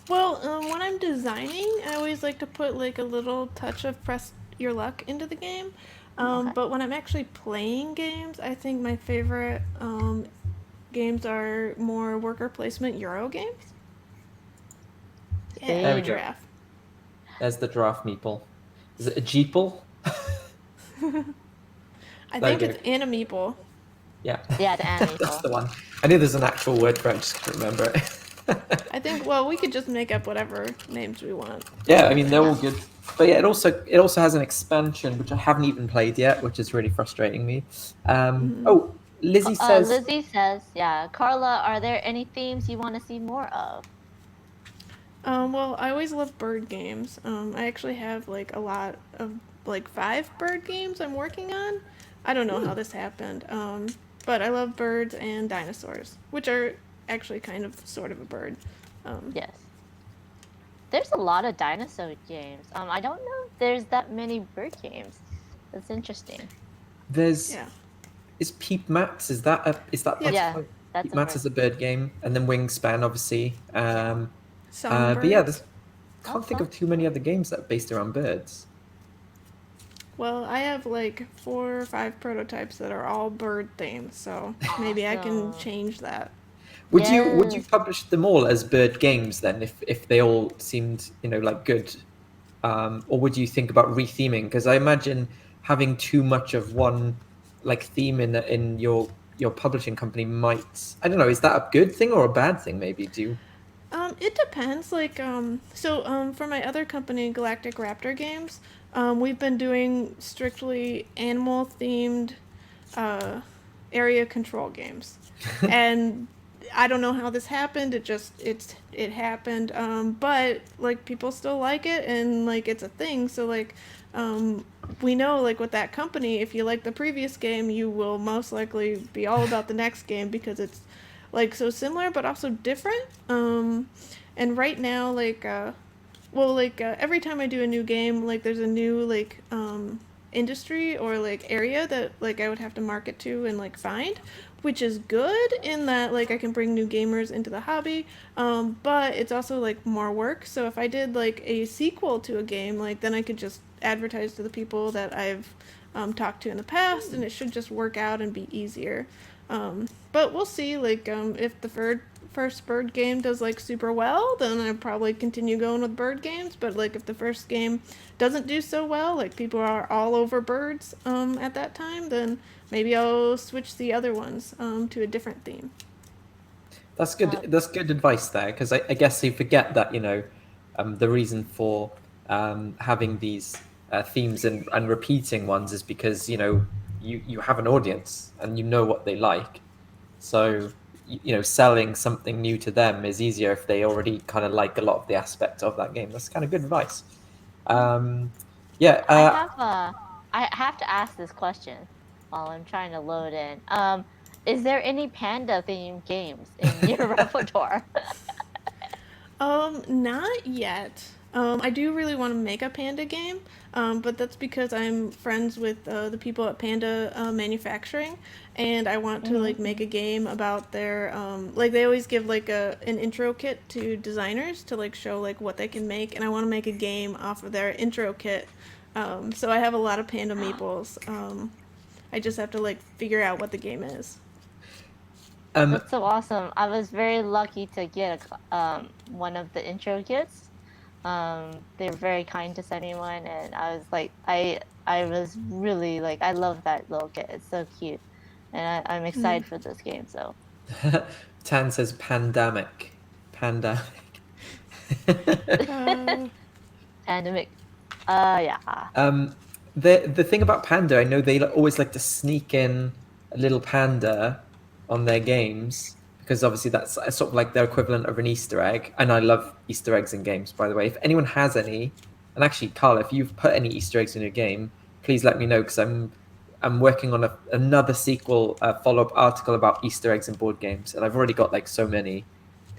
Well, when I'm designing, I always like to put like a little touch of press your luck into the game. Okay. But when I'm actually playing games, I think my favorite games are more worker placement Euro games. Yeah, There we go. Giraffe. There's the giraffe meeple. Is it a jeeple? I There think we it's go. an meeple. Yeah. Yeah, the anime. That's the one. I knew there's an actual word for it, I just couldn't remember it. I think, well, we could just make up whatever names we want. Yeah, I mean they're all good. But yeah, it also has an expansion which I haven't even played yet, which is really frustrating me. Oh, Lizzie says Lizzie says, yeah. Carla, are there any themes you want to see more of? Well, I always love bird games. I actually have like a lot of like 5 bird games I'm working on. I don't know how this happened. But I love birds and dinosaurs, which are actually kind of sort of a bird. Yes. There's a lot of dinosaur games. I don't know if there's that many bird games. That's interesting. there's Yeah. is Peep Mats, is that Yeah, that's Peep a Mats bird. is a bird game, and then Wingspan obviously. But Songbirds. yeah, can't Oh, think of too many other games that are based around birds. Well, I have like 4 or 5 prototypes that are all bird themed, so maybe I can Awesome. change that. Would you Yes. publish them all as bird games then, if they all seemed like good, or would you think about retheming? Because I imagine having too much of one like theme in your publishing company might, I don't know, is that a good thing or a bad thing? Maybe do you? It depends. Like, for my other company, Galactic Raptor Games, we've been doing strictly animal themed area control games, and I don't know how this happened. It happened. But like people still like it, and like it's a thing. So like, we know like with that company, if you like the previous game, you will most likely be all about the next game because it's like so similar but also different. And right now, like, every time I do a new game, like there's a new like industry or like area that like I would have to market to and like find, which is good in that like I can bring new gamers into the hobby, but it's also like more work. So if I did like a sequel to a game, like then I could just advertise to the people that I've talked to in the past, and it should just work out and be easier. But we'll see. Like if the first bird game does like super well, then I probably continue going with bird games. But like if the first game doesn't do so well, like people are all over birds at that time, then maybe I'll switch the other ones to a different theme. That's good. That's good advice there, because I guess you forget that the reason for having these themes and repeating ones is because you have an audience and you know what they like. So selling something new to them is easier if they already kind of like a lot of the aspect of that game. That's kind of good advice. Yeah. I have to ask this question while I'm trying to load in. Is there any panda themed games in your repertoire? Not yet. I do really want to make a panda game, but that's because I'm friends with the people at Panda Manufacturing, and I want to like make a game about their like they always give like an intro kit to designers to like show like what they can make, and I want to make a game off of their intro kit. So I have a lot of panda meeples. I just have to like figure out what the game is. That's so awesome. I was very lucky to get one of the intro kits. They were very kind to send me one, and I was like, I was really like, I love that little kit. It's so cute, and I'm excited for this game. So, Tan says pandemic. pandemic. Yeah. The thing about Panda, I know they always like to sneak in a little panda on their games, because obviously that's sort of like their equivalent of an Easter egg. And I love Easter eggs in games, by the way. If anyone has any, and actually, Carl, if you've put any Easter eggs in your game, please let me know, because I'm working on another sequel follow-up article about Easter eggs in board games, and I've already got like so many.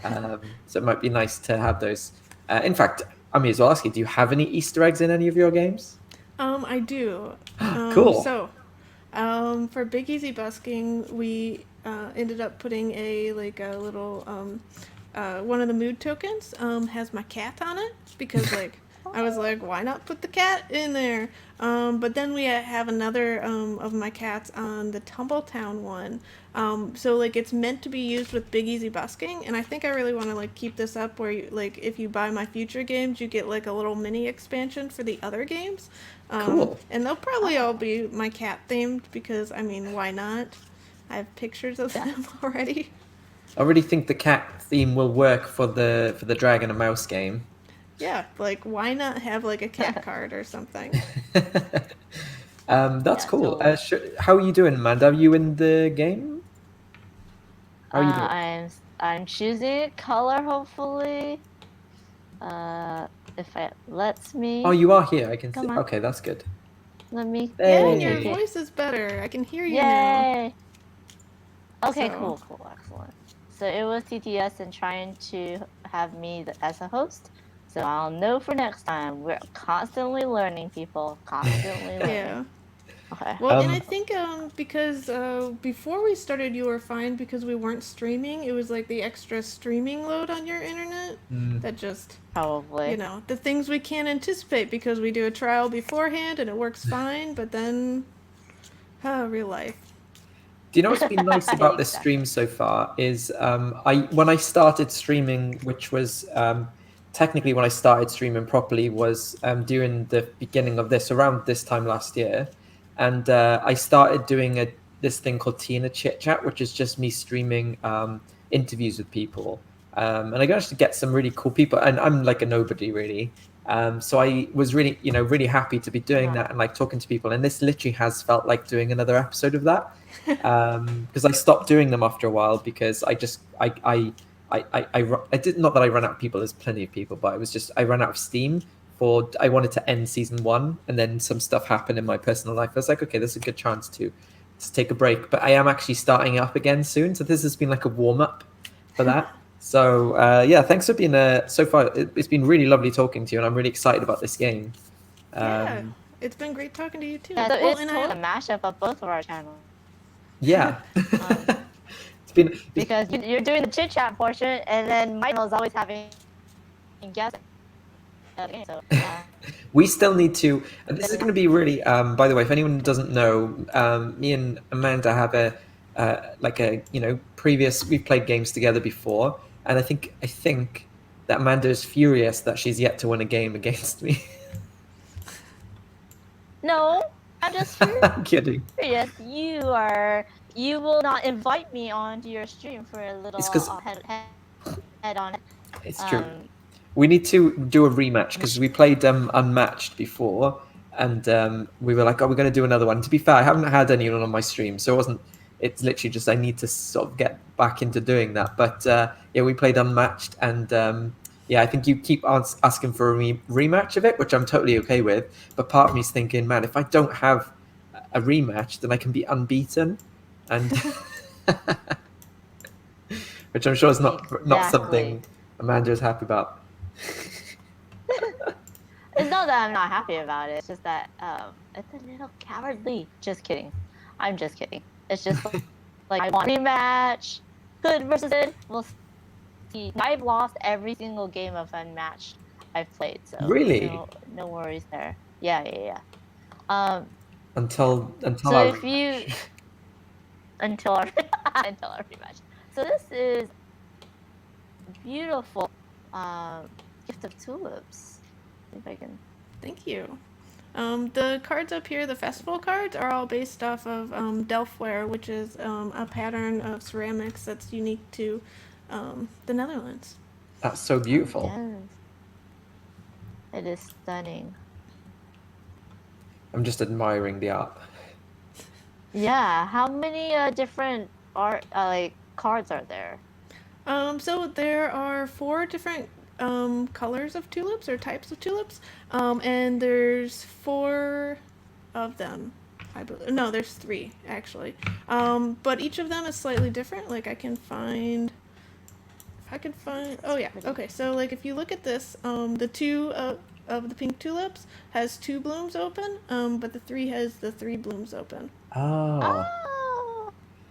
So it might be nice to have those. In fact, I may as well ask you, do you have any Easter eggs in any of your games? I do. Cool. So, for Big Easy Busking, we ended up putting a little one of the mood tokens has my cat on it, because like I was like, why not put the cat in there? But then we have another of my cats on the Tumbletown one. So like it's meant to be used with Big Easy Busking, and I think I really want to like keep this up where you, like if you buy my future games, you get like a little mini expansion for the other games. Cool. And they'll probably all be my cat themed, because I mean, why not? I have pictures of them already. I really think the cat theme will work for the Dragon and Mouse game. Yeah, like why not have like a cat card or something? That's Yeah, cool. totally. How are you doing, Amanda? Are you in the game? How are you doing? I'm choosing a color, hopefully. If it lets me. Oh, you are here. I can see. Come on. Okay, that's good. Let me. Yeah, and your Hey. voice is better. I can hear you now. Yay! Okay, So- cool, excellent. So it was TTS and trying to have me as a host. So I'll know for next time. We're constantly learning, people. Constantly learning. Yeah. Okay. Well, and I think because before we started, you were fine because we weren't streaming. It was like the extra streaming load on your internet that just, Probably. the things we can't anticipate because we do a trial beforehand and it works fine, but then, real life. Do you know what's been nice about this stream so far is when I started streaming, which was technically when I started streaming properly was during the beginning of this, around this time last year. And I started doing this thing called Tina Chit Chat, which is just me streaming interviews with people. And I managed to get some really cool people, and I'm like a nobody really. So I was really, really happy to be doing that and like talking to people. And this literally has felt like doing another episode of that, because I stopped doing them after a while because I did not that I ran out of people. There's plenty of people, but I ran out of steam. I wanted to end season 1, and then some stuff happened in my personal life. I was like, okay, this is a good chance to take a break. But I am actually starting up again soon, so this has been like a warm up for that. So yeah, thanks for being so far. It's been really lovely talking to you, and I'm really excited about this game. Yeah, it's been great talking to you too. Yeah, so Well, it's and totally a mashup of both of our channels. Yeah. Um, It's been because you're doing the chit chat portion, and then my channel is always having guests. So we still need to. And this is going to be really. By the way, if anyone doesn't know, me and Amanda have a like a previous. We've played games together before, and I think that Amanda is furious that she's yet to win a game against me. no, I'm just I'm kidding. curious. You will not invite me onto your stream for a little It's because head on. it's true. We need to do a rematch because we played Unmatched before, and we were like, "Oh, we're going to do another one." To be fair, I haven't had anyone on my stream, so it wasn't. It's literally just I need to sort of get back into doing that. But yeah, we played Unmatched, and yeah, I think you keep asking for a rematch of it, which I'm totally okay with. But part of me is thinking, man, if I don't have a rematch, then I can be unbeaten, and which I'm sure is not Exactly. something Amanda is happy about. It's not that I'm not happy about it. It's just that it's a little cowardly. Just kidding. I'm just kidding. It's just like I want a rematch. Good versus good. We'll see. I've lost every single game of Unmatched I've played, so Really? no worries there. Yeah. Um, Until so our if you rematch. until our until our rematch. So this is beautiful gift of tulips. See if I can. thank you. The cards up here, the festival cards, are all based off of Delftware, which is a pattern of ceramics that's unique to the Netherlands. That's so beautiful. Yes, it is stunning. I'm just admiring the art. Yeah, how many different art like cards are there? So there are 4 different colors of tulips or types of tulips, and there's 4 of them. I believe. No, there's 3 actually. But each of them is slightly different. Like I can find. If I can find. Oh yeah. Pretty. Okay. So like if you look at this, the 2 of the pink tulips has 2 blooms open, but the 3 has the 3 blooms open. Oh.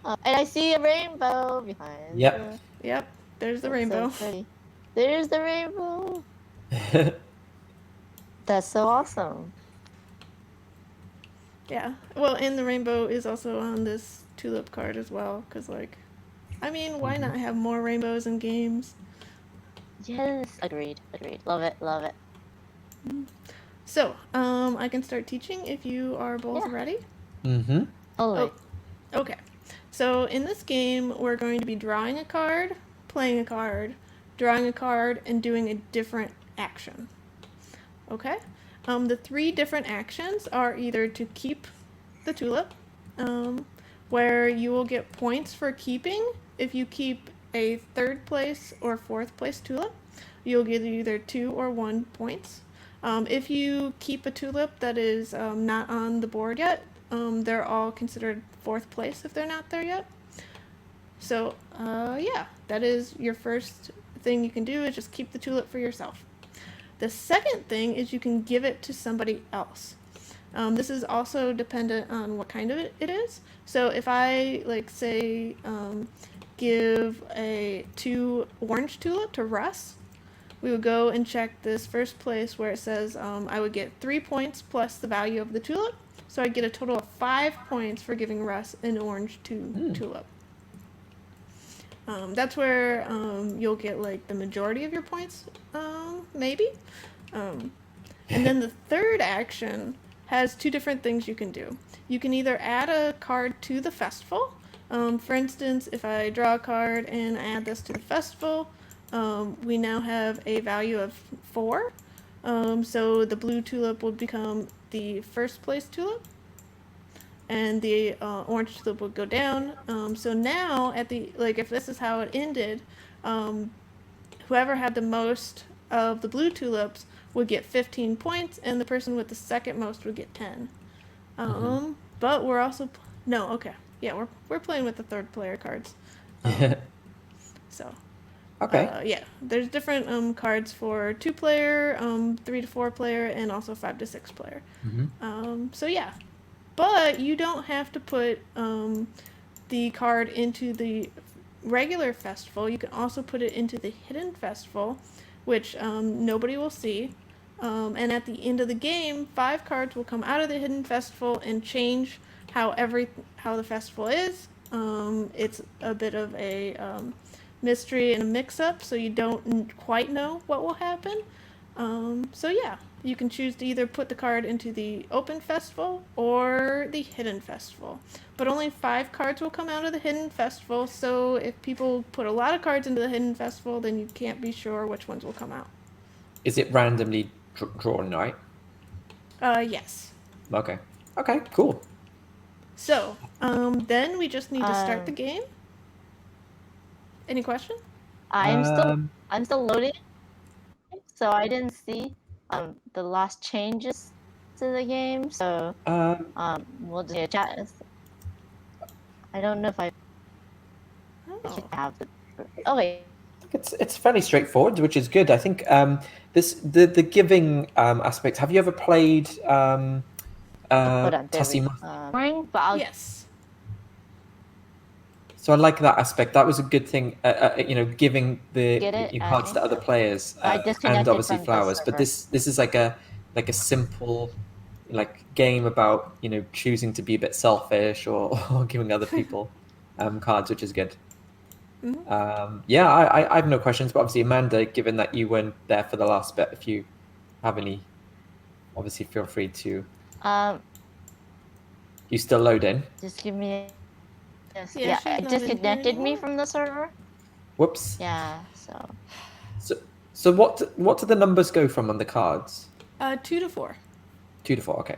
Oh, and I see a rainbow behind. Yep. Yep. There's the That's so rainbow. pretty. There's the rainbow. That's so awesome. Yeah. Well, and the rainbow is also on this tulip card as well, because, like, I mean, why not have more rainbows in games? Yes, agreed. Love it. So, I can start teaching if you are both Yeah, ready. Mm-hmm. totally. Oh, okay. So, in this game, we're going to be drawing a card, playing a card, drawing a card, and doing a different action. Okay? The 3 different actions are either to keep the tulip, where you will get points for keeping. If you keep a 3rd place or 4th place tulip, you'll get either 2 or 1 points. If you keep a tulip that is not on the board yet, they're all considered 4th place if they're not there yet. So, yeah, that is your first thing you can do is just keep the tulip for yourself. The second thing is you can give it to somebody else. This is also dependent on what kind of it is. So if I, like, say, give a 2 orange tulip to Russ, we would go and check this first place where it says I would get 3 points plus the value of the tulip. So I'd get a total of 5 points for giving Russ an orange tulip. That's where you'll get like the majority of your points, maybe. And then the third action has 2 different things you can do. You can either add a card to the festival. For instance, if I draw a card and add this to the festival, we now have a value of 4. So the blue tulip would become the 1st place tulip, and the orange tulip would go down. So now at the if this is how it ended, whoever had the most of the blue tulips would get 15 points, and the person with the second most would get 10. But we're also yeah, we're playing with the 3rd player cards. So Okay. Yeah, there's different cards for 2-player, 3 to 4-player, and also 5 to 6-player. So yeah, but you don't have to put the card into the regular festival. You can also put it into the hidden festival, which nobody will see. And at the end of the game, 5 cards will come out of the hidden festival and change how the festival is. It's a bit of a mystery and a mix-up, so you don't quite know what will happen. So yeah, you can choose to either put the card into the open festival or the hidden festival. But only 5 cards will come out of the hidden festival, so if people put a lot of cards into the hidden festival, then you can't be sure which ones will come out. Is it randomly drawn, right? Yes. Okay. Okay, cool. So, then we just need to start the game. Any question? I'm still loading, so I didn't see the last changes to the game. So we'll just chat. I don't know if I should have it. Okay. It's fairly straightforward, which is good. I think the giving aspect. Have you ever played Hold on, Tassie? but I'll Yes. So I like that aspect. That was a good thing. Giving Get it? your cards to other players I and disconnected obviously from the flowers. But server. this is like a simple game about choosing to be a bit selfish or giving other people cards, which is good. Yeah, I have no questions, but obviously Amanda, given that you weren't there for the last bit, if you have any, obviously feel free to. You still loading? Just give me. Yeah, It disconnected me from the server. Whoops. Yeah. So what do the numbers go from on the cards? 2 to 4. 2 to 4. Okay.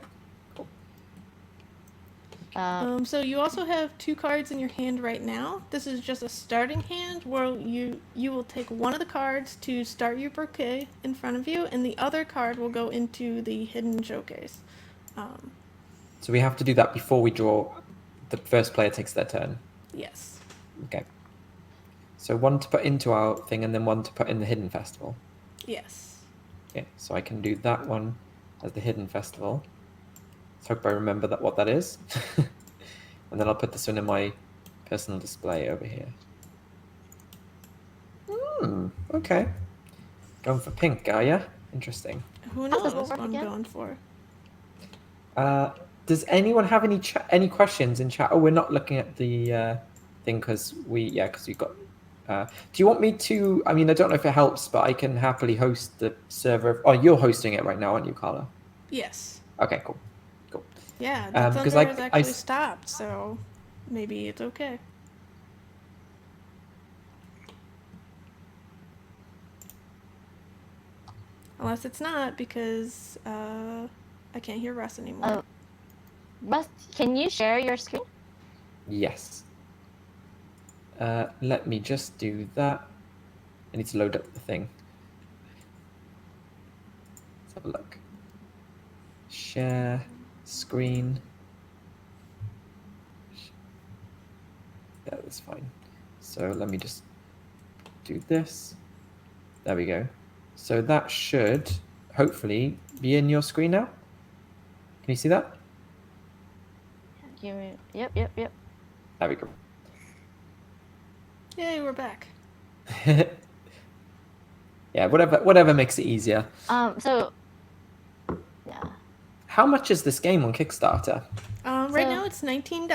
So you also have 2 cards in your hand right now. This is just a starting hand where you will take one of the cards to start your bouquet in front of you, and the other card will go into the hidden showcase. So we have to do that before we draw. The first player takes their turn. Yes. Okay. So one to put into our thing, and then one to put in the hidden festival. Yes. Okay. So I can do that one as the hidden festival. Let's hope I remember what that is. And then I'll put this one in my personal display over here. Okay. Going for pink, are ya? Interesting. Who knows what I'm going for? Does anyone have any questions in chat? Oh, we're not looking at the thing because we got. Do you want me to? I mean, I don't know if it helps, but I can happily host the server. Oh, you're hosting it right now, aren't you, Carla? Yes. Okay, cool. Yeah, the thunder has actually stopped, so maybe it's okay. Unless it's not, because I can't hear Russ anymore. Russ, can you share your screen? Yes. Let me just do that. I need to load up the thing. Let's have a look. Share screen. Yeah, that's fine. So let me just do this. There we go. So that should hopefully be in your screen now. Can you see that? Yep. There we go. Yay, we're back. Yeah, whatever makes it easier. So yeah. How much is this game on Kickstarter? Right now it's $19.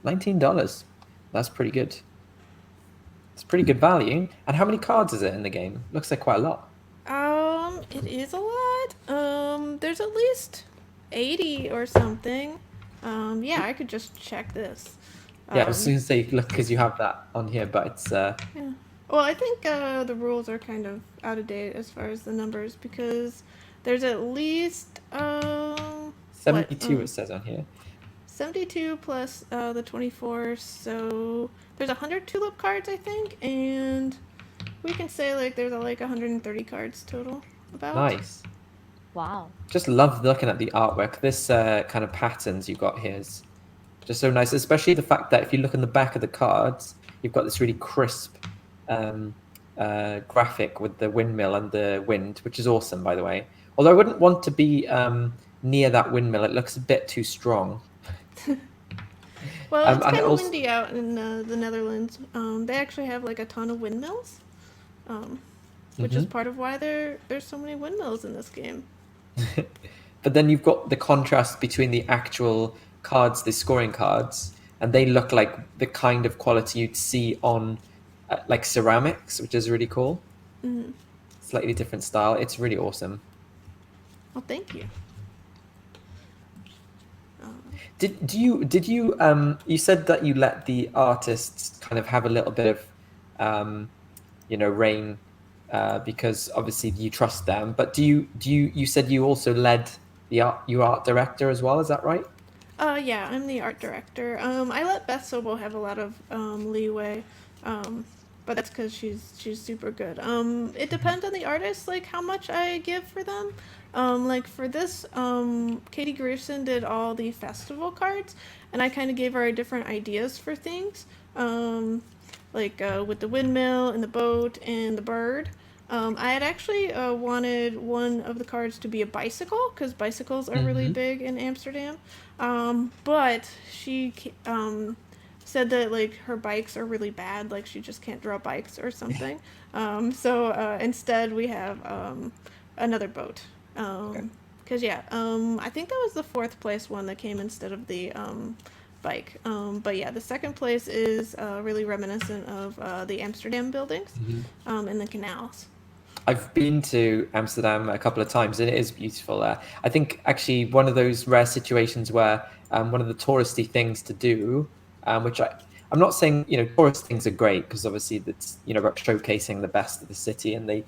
$19. That's pretty good. It's pretty good value. And how many cards is it in the game? Looks like quite a lot. It is a lot. There's at least 80 or something. Yeah, I could just check this. Yeah, I was going to say, look, because you have that on here, but it's... Yeah. Well, I think the rules are kind of out of date as far as the numbers, because there's at least... 72 it says on here. 72 plus the 24, so there's 100 tulip cards, I think, and we can say like there's like 130 cards total. About. Nice. Wow. Just love looking at the artwork. This kind of patterns you got here is just so nice, especially the fact that if you look in the back of the cards, you've got this really crisp graphic with the windmill and the wind, which is awesome, by the way. Although I wouldn't want to be near that windmill; it looks a bit too strong. Well, it's And kind of also, windy out in the Netherlands. They actually have like a ton of windmills, which is Mhm. part of why there's so many windmills in this game. But then you've got the contrast between the actual cards, the scoring cards, and they look like the kind of quality you'd see on like ceramics, which is really cool. Mm. Slightly different style. It's really awesome. Well, thank you. Did you you said that you let the artists kind of have a little bit of reign because obviously you trust them, but you said you also led the your art director as well, is that right? Yeah, I'm the art director. I let Beth Sobel have a lot of leeway, but that's because she's super good. It depends on the artist, like how much I give for them. Like for this, Katie Grierson did all the festival cards, and I kind of gave her different ideas for things, like with the windmill and the boat and the bird. I had actually wanted one of the cards to be a bicycle because bicycles are really Mm-hmm. big in Amsterdam. But she said that like her bikes are really bad, like she just can't draw bikes or something. So instead we have another boat. Okay. Cause yeah, I think that was the fourth place one that came instead of the bike. But yeah, the second place is really reminiscent of the Amsterdam buildings Mhm. and the canals. I've been to Amsterdam a couple of times and it is beautiful there. I think actually one of those rare situations where one of the touristy things to do, which I'm not saying, tourist things are great because obviously that's, about showcasing the best of the city and they,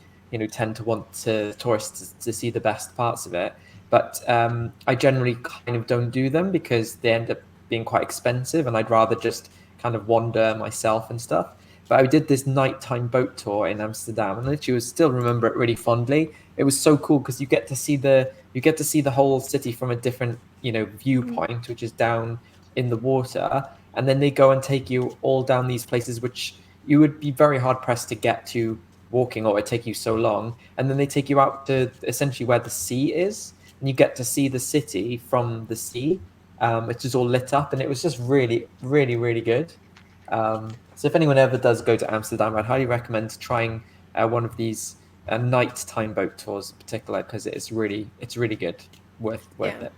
tend to want tourists to see the best parts of it. But I generally kind of don't do them because they end up being quite expensive and I'd rather just kind of wander myself and stuff. But I did this nighttime boat tour in Amsterdam, and literally still remember it really fondly. It was so cool because you get to see the whole city from a different Mm. viewpoint, which is down in the water, and then they go and take you all down these places which you would be very hard pressed to get to walking, or it would take you so long. And then they take you out to essentially where the sea is, and you get to see the city from the sea, which is all lit up, and it was just really, really, really good. So if anyone ever does go to Amsterdam, I'd highly recommend trying one of these nighttime boat tours in particular because it's really good, worth Yeah, it.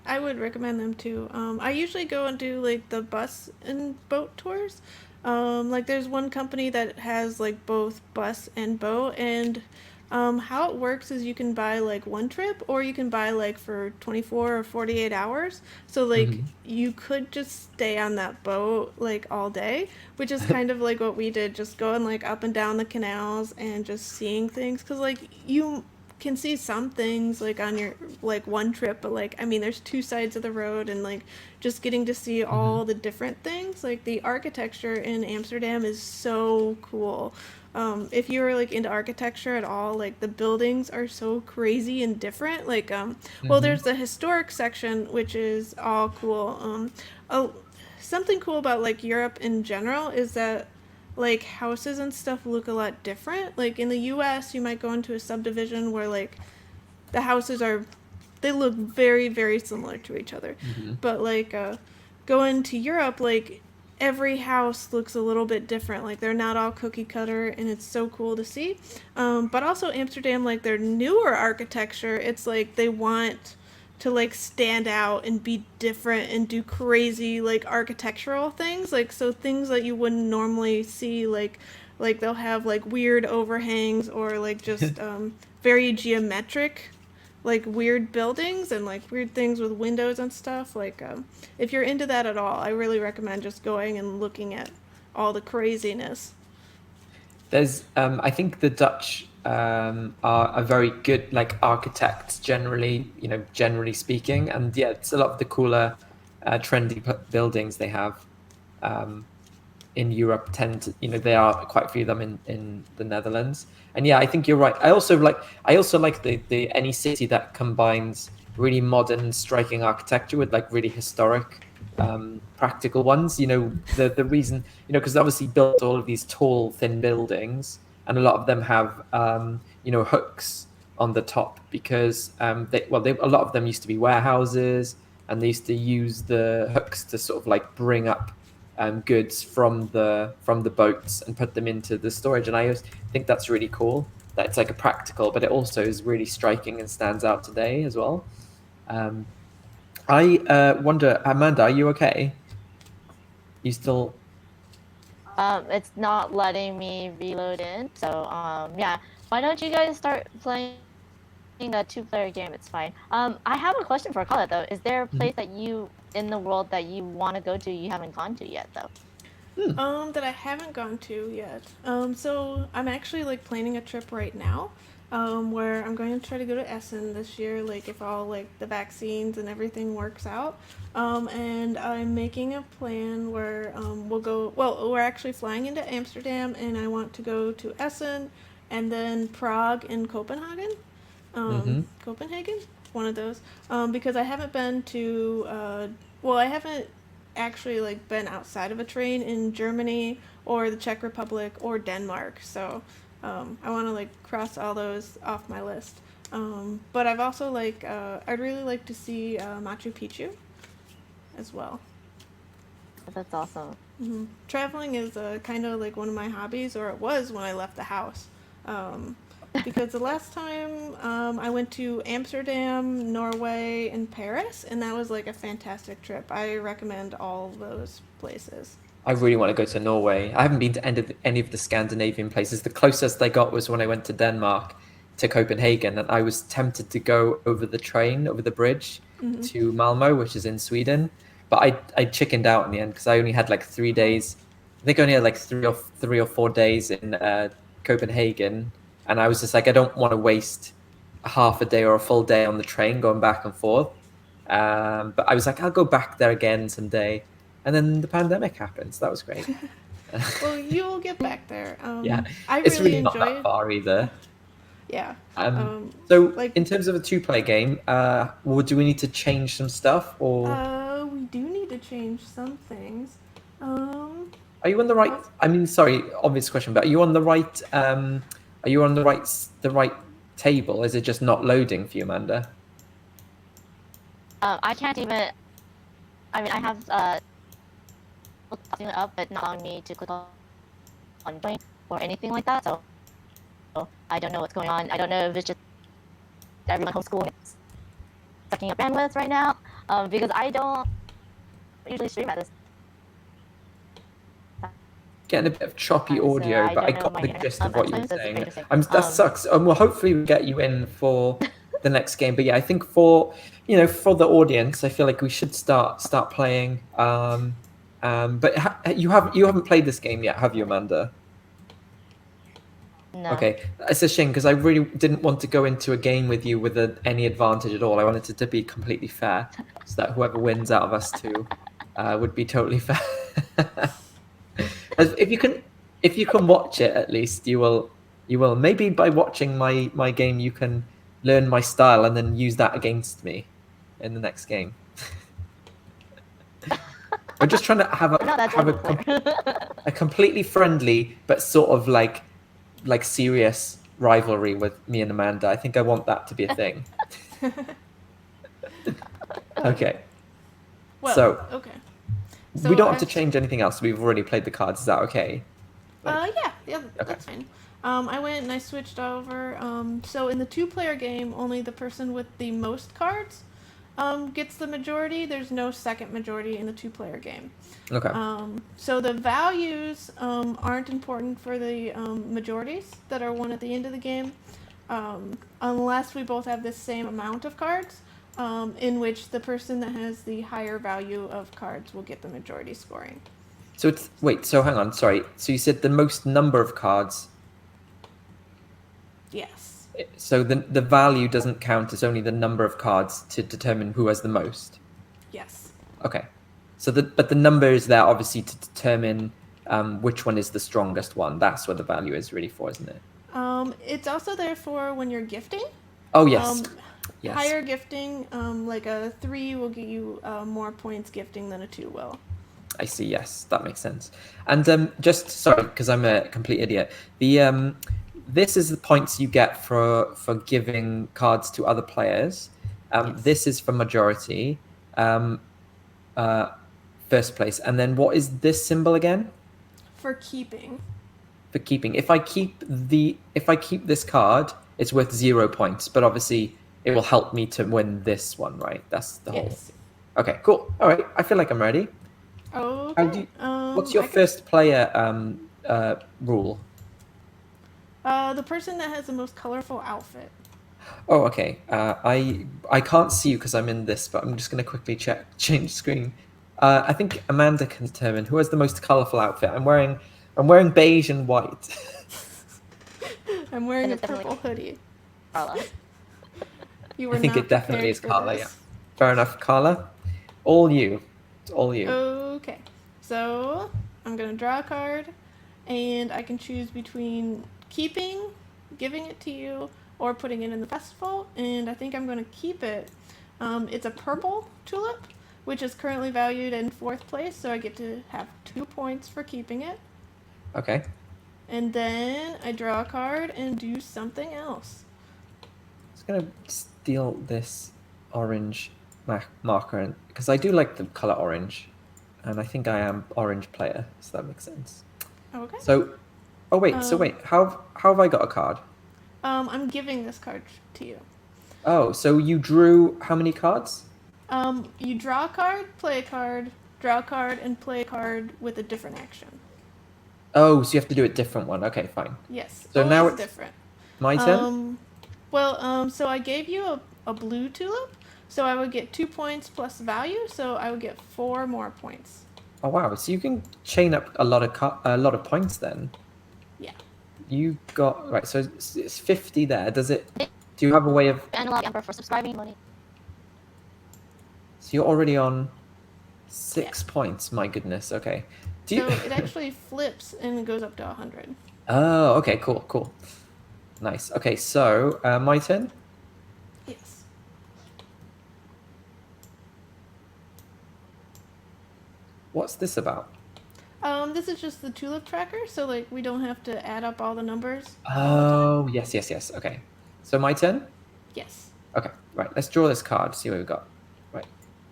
I would recommend them too. I usually go and do like the bus and boat tours. Like there's one company that has like both bus and boat, and how it works is you can buy like one trip, or you can buy like for 24 or 48 hours. So like Hmm. you could just stay on that boat like all day, which is kind of like what we did, just going like up and down the canals and just seeing things. Cause like you can see some things like on your like one trip, but like I mean there's two sides of the road, and like just getting to see Hmm. all the different things, like the architecture in Amsterdam is so cool. If you're like into architecture at all, like the buildings are so crazy and different. Like well, Hmm. there's the historic section which is all cool. Oh, something cool about like Europe in general is that like houses and stuff look a lot different. Like in the US, you might go into a subdivision where like the houses are they look very very similar to each other. Hmm. But like going to Europe, like every house looks a little bit different. Like they're not all cookie cutter, and it's so cool to see. But also Amsterdam, like their newer architecture, it's like they want to like stand out and be different and do crazy like architectural things, like so things that you wouldn't normally see, like they'll have like weird overhangs, or like just very geometric like weird buildings and like weird things with windows and stuff. Like if you're into that at all, I really recommend just going and looking at all the craziness. I think the Dutch are very good, like architects generally, generally speaking, and yeah, it's a lot of the cooler, trendy buildings they have. Um, in Europe tend to, there are quite a few of them in the Netherlands. And yeah, I think you're right. I also like the any city that combines really modern, striking architecture with like really historic, practical ones. The reason, because obviously built all of these tall, thin buildings. and a lot of them have hooks on the top because a lot of them used to be warehouses, and they used to use the hooks to sort of like bring up goods from the boats and put them into the storage. And I always think that's really cool. That it's like a practical, but it also is really striking and stands out today as well. I wonder, Amanda, are you okay? You still? It's not letting me reload in. So yeah. Why don't you guys start playing a two-player game? It's fine. I have a question for Kala though. Is there a place that you in the world that you want to go to you haven't gone to yet though? That I haven't gone to yet. So I'm actually like planning a trip right now, where I'm going to try to go to Essen this year, like if all like the vaccines and everything works out. And I'm making a plan where we'll go. Well, we're actually flying into Amsterdam, and I want to go to Essen, and then Prague and Copenhagen. Copenhagen, one of those. Because I haven't been to. I haven't actually like been outside of a train in Germany or the Czech Republic or Denmark. So I want to like cross all those off my list. But I've also like I'd really like to see Machu Picchu as well. That's awesome. Traveling is kind of like one of my hobbies, or it was when I left the house. Because the last time I went to Amsterdam, Norway, and Paris, and that was like a fantastic trip. I recommend all those places. I really want to go to Norway. I haven't been to any of the Scandinavian places. The closest I got was when I went to Denmark, to Copenhagen, and I was tempted to go over the bridge to Malmo, which is in Sweden. But I chickened out in the end because I only had like 3 days. I think I only had like three or 4 days in Copenhagen, and I was just like, I don't want to waste a half a day or a full day on the train going back and forth. But I was like, I'll go back there again someday. And then the pandemic happened, so that was great. Well, you'll get back there. Yeah, I it's really really not that far either. Yeah. So, like- in terms of a two-player game, do we need to change some stuff, or We do need to change some things. are you on the right? I mean, sorry, obvious question, but are you on the right? Are you on the right table? Is it just not loading for you, Amanda? I can't even. I mean, I have it up, but not allowing me to click on join or anything like that. So I don't know what's going on. I don't know if it's just everyone homeschooling is sucking up bandwidth right now. Because I don't usually stream at this. Getting a bit of choppy So audio, I but I don't know got my the internet. gist of what you're Sometimes it's saying. interesting. That sucks. Well, hopefully we get you in for the next game. But yeah, I think for the audience, I feel like we should start playing. But you haven't played this game yet, have you, Amanda? No. Okay, it's a shame because I really didn't want to go into a game with you with any advantage at all. I wanted it to be completely fair, so that whoever wins out of us two would be totally fair. If you can watch it, at least you will. Maybe by watching my game, you can learn my style and then use that against me in the next game. I'm just trying to have a completely friendly but sort of like serious rivalry with me and Amanda. I think I want that to be a thing. Okay. Well, So okay. we don't have to change anything else. We've already played the cards. Is that okay? Yeah, that's fine. I went and I switched over. So in the two-player game, only the person with the most cards gets the majority. There's no second majority in the two-player game. Okay. So the values aren't important for the majorities that are won at the end of the game, unless we both have the same amount of cards, in which the person that has the higher value of cards will get the majority scoring. So so hang on, sorry. So you said the most number of cards. Yes. So the value doesn't count, it's only the number of cards to determine who has the most. Yes. Okay. So but the number is there obviously to determine which one is the strongest one. That's what the value is really for, isn't it? It's also there for when you're gifting. Oh yes. Yes. Higher gifting, like a 3 will get you more points gifting than a 2 will. I see. Yes, that makes sense. And just sorry, because I'm a complete idiot. this is the points you get for giving cards to other players. Yes. This is for majority, first place. And then what is this symbol again? For keeping. For keeping. If I keep this card, it's worth 0 points, but obviously it will help me to win this one, right? That's the whole. Yes. Okay, cool. All right, I feel like I'm ready. Okay. What's your first player rule? The person that has the most colorful outfit. Oh, okay. I can't see you because I'm in this, but I'm just going to quickly change screen. I think Amanda can determine who has the most colorful outfit. I'm wearing beige and white. I'm wearing a it's definitely- purple hoodie. Carla. You were I think not it definitely is prepared for Carla. this. Yeah. Fair enough, Carla. All you. It's all you. Okay. So I'm gonna draw a card, and I can choose between keeping, giving it to you, or putting it in the festival. And I think I'm gonna keep it. It's a purple tulip, which is currently valued in 4th place, so I get to have 2 points for keeping it. Okay. And then I draw a card and do something else. I'm just gonna steal this orange marker because I do like the color orange, and I think I am orange player, so that makes sense. Okay. So, how have I got a card? I'm giving this card to you. Oh, so you drew how many cards? You draw a card, play a card, draw a card, and play a card with a different action. Oh, so you have to do a different one. Okay, fine. Yes. So always now it's different. my turn. So I gave you a blue tulip, so I would get 2 points plus value, so I would get 4 more points. Oh wow! So you can chain up a lot of points then. Yeah. You got right. So it's 50 there. Does it? Do you have a way of? Analog Emperor for subscribing money. So you're already on 6 points. My goodness. Okay. Do you? So it actually flips and it goes up to 100. Oh, okay. Cool. Nice. Okay, so my turn. Yes. What's this about? This is just the tulip tracker, so like we don't have to add up all the numbers. Oh, yes. Okay. So my turn. Yes. Okay, right. Let's draw this card. See what we've got. Right.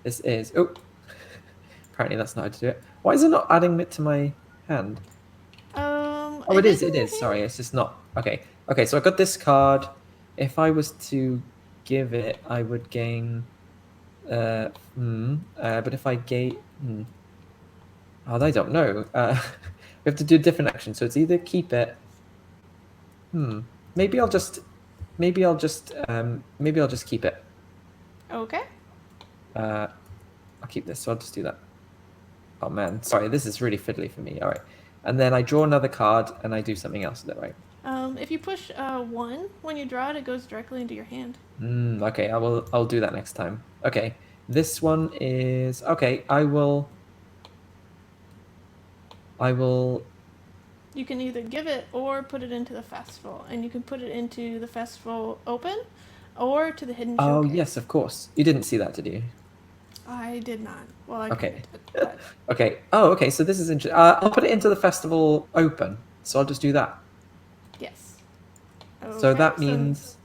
This is. Oh. Apparently that's not how to do it. Why is it not adding it to my hand? Oh, it is. It is. Sorry, it's just not. Okay. Okay. So I got this card. If I was to give it, I would gain. But if I gave. Oh, I don't know. We have to do a different action. So it's either keep it. Maybe I'll just keep it. Okay. I'll keep this. So I'll just do that. Oh man, sorry. This is really fiddly for me. All right. And then I draw another card and I do something else with it, right? If you push 1 when you draw it, it goes directly into your hand. Okay, I'll do that next time. Okay. This one is okay, I will You can either give it or put it into the festival, and you can put it into the festival open or to the hidden Oh showcase. yes, of course. You didn't see that, did you? I did not. Well, I Okay. could, but Okay. Oh, okay. So this is interesting. I'll put it into the festival open. So I'll just do that. yes. So Okay, that means.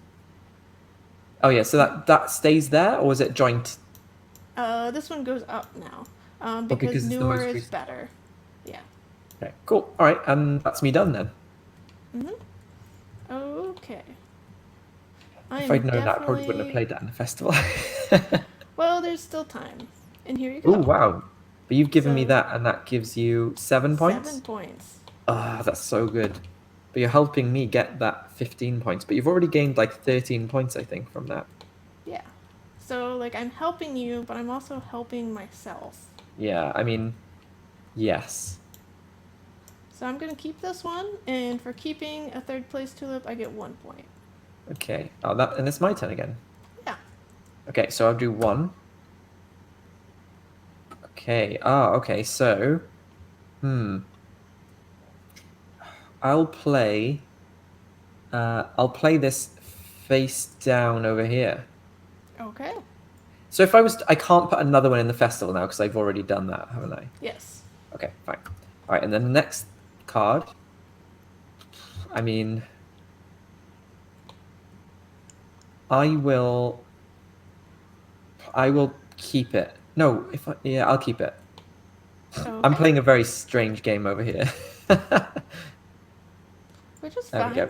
Oh yeah. So that stays there, or is it joint? This one goes up now. because Because it's the newer most is recent. better. Yeah. Okay. Cool. All right. That's me done then. Okay. If I'd known that, I probably wouldn't have played that in the festival. Well, there's still time. And here you go. Oh wow! But you've given me So- that, and that gives you 7 points. 7 points. Ah, that's so good. But you're helping me get that 15 points. But you've already gained like 13 points, I think, from that. Yeah. So, like, I'm helping you, but I'm also helping myself. Yeah, I mean, yes. So I'm going to keep this one, and for keeping a 3rd place tulip, I get 1 point. Okay. Oh, and it's my turn again. Yeah. Okay, so I'll do 1. Okay. Okay. So, I'll play this face down over here. Okay. So I can't put another one in the festival now because I've already done that, haven't I? Yes. Okay, fine. All right, and then the next card. I mean, I will keep it. No, I'll keep it. Okay. I'm playing a very strange game over here. Which is There we fine. go.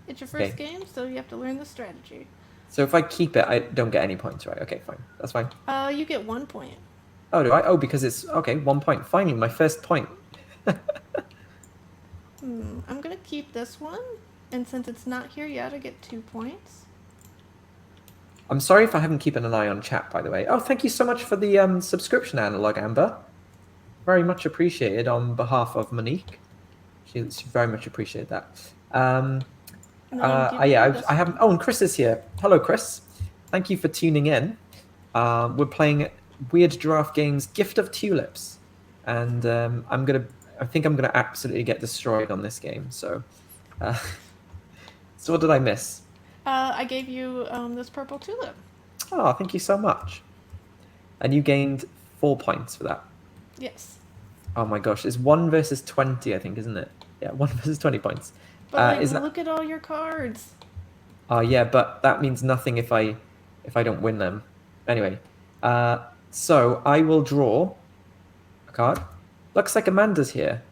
It's your first Okay. game, so you have to learn the strategy. So if I keep it, I don't get any points, right? Okay, fine. That's fine. You get 1 point. Oh, do I? Oh, because it's... Okay, 1 point. Finally, my first point. I'm gonna keep this one, and since it's not here yet, I get 2 points. I'm sorry if I haven't keeping an eye on chat, by the way. Oh, thank you so much for the subscription, Analog Amber. Very much appreciated on behalf of Monique. She very much appreciated that. And then I'm giving Yeah, you this I haven't... Oh, and Chris is here. Hello, Chris. Thank you for tuning in. We're playing Weird Giraffe Games Gift of Tulips. And I think I'm gonna absolutely get destroyed on this game. So, so what did I miss? I gave you this purple tulip. Oh, thank you so much. And you gained 4 points for that. Yes. Oh my gosh, it's 1 versus 20, I think, isn't it? Yeah, 1 versus 20 points. But Is that... look at all your cards. Yeah, but that means nothing if I don't win them. Anyway, so I will draw a card. Looks like Amanda's here.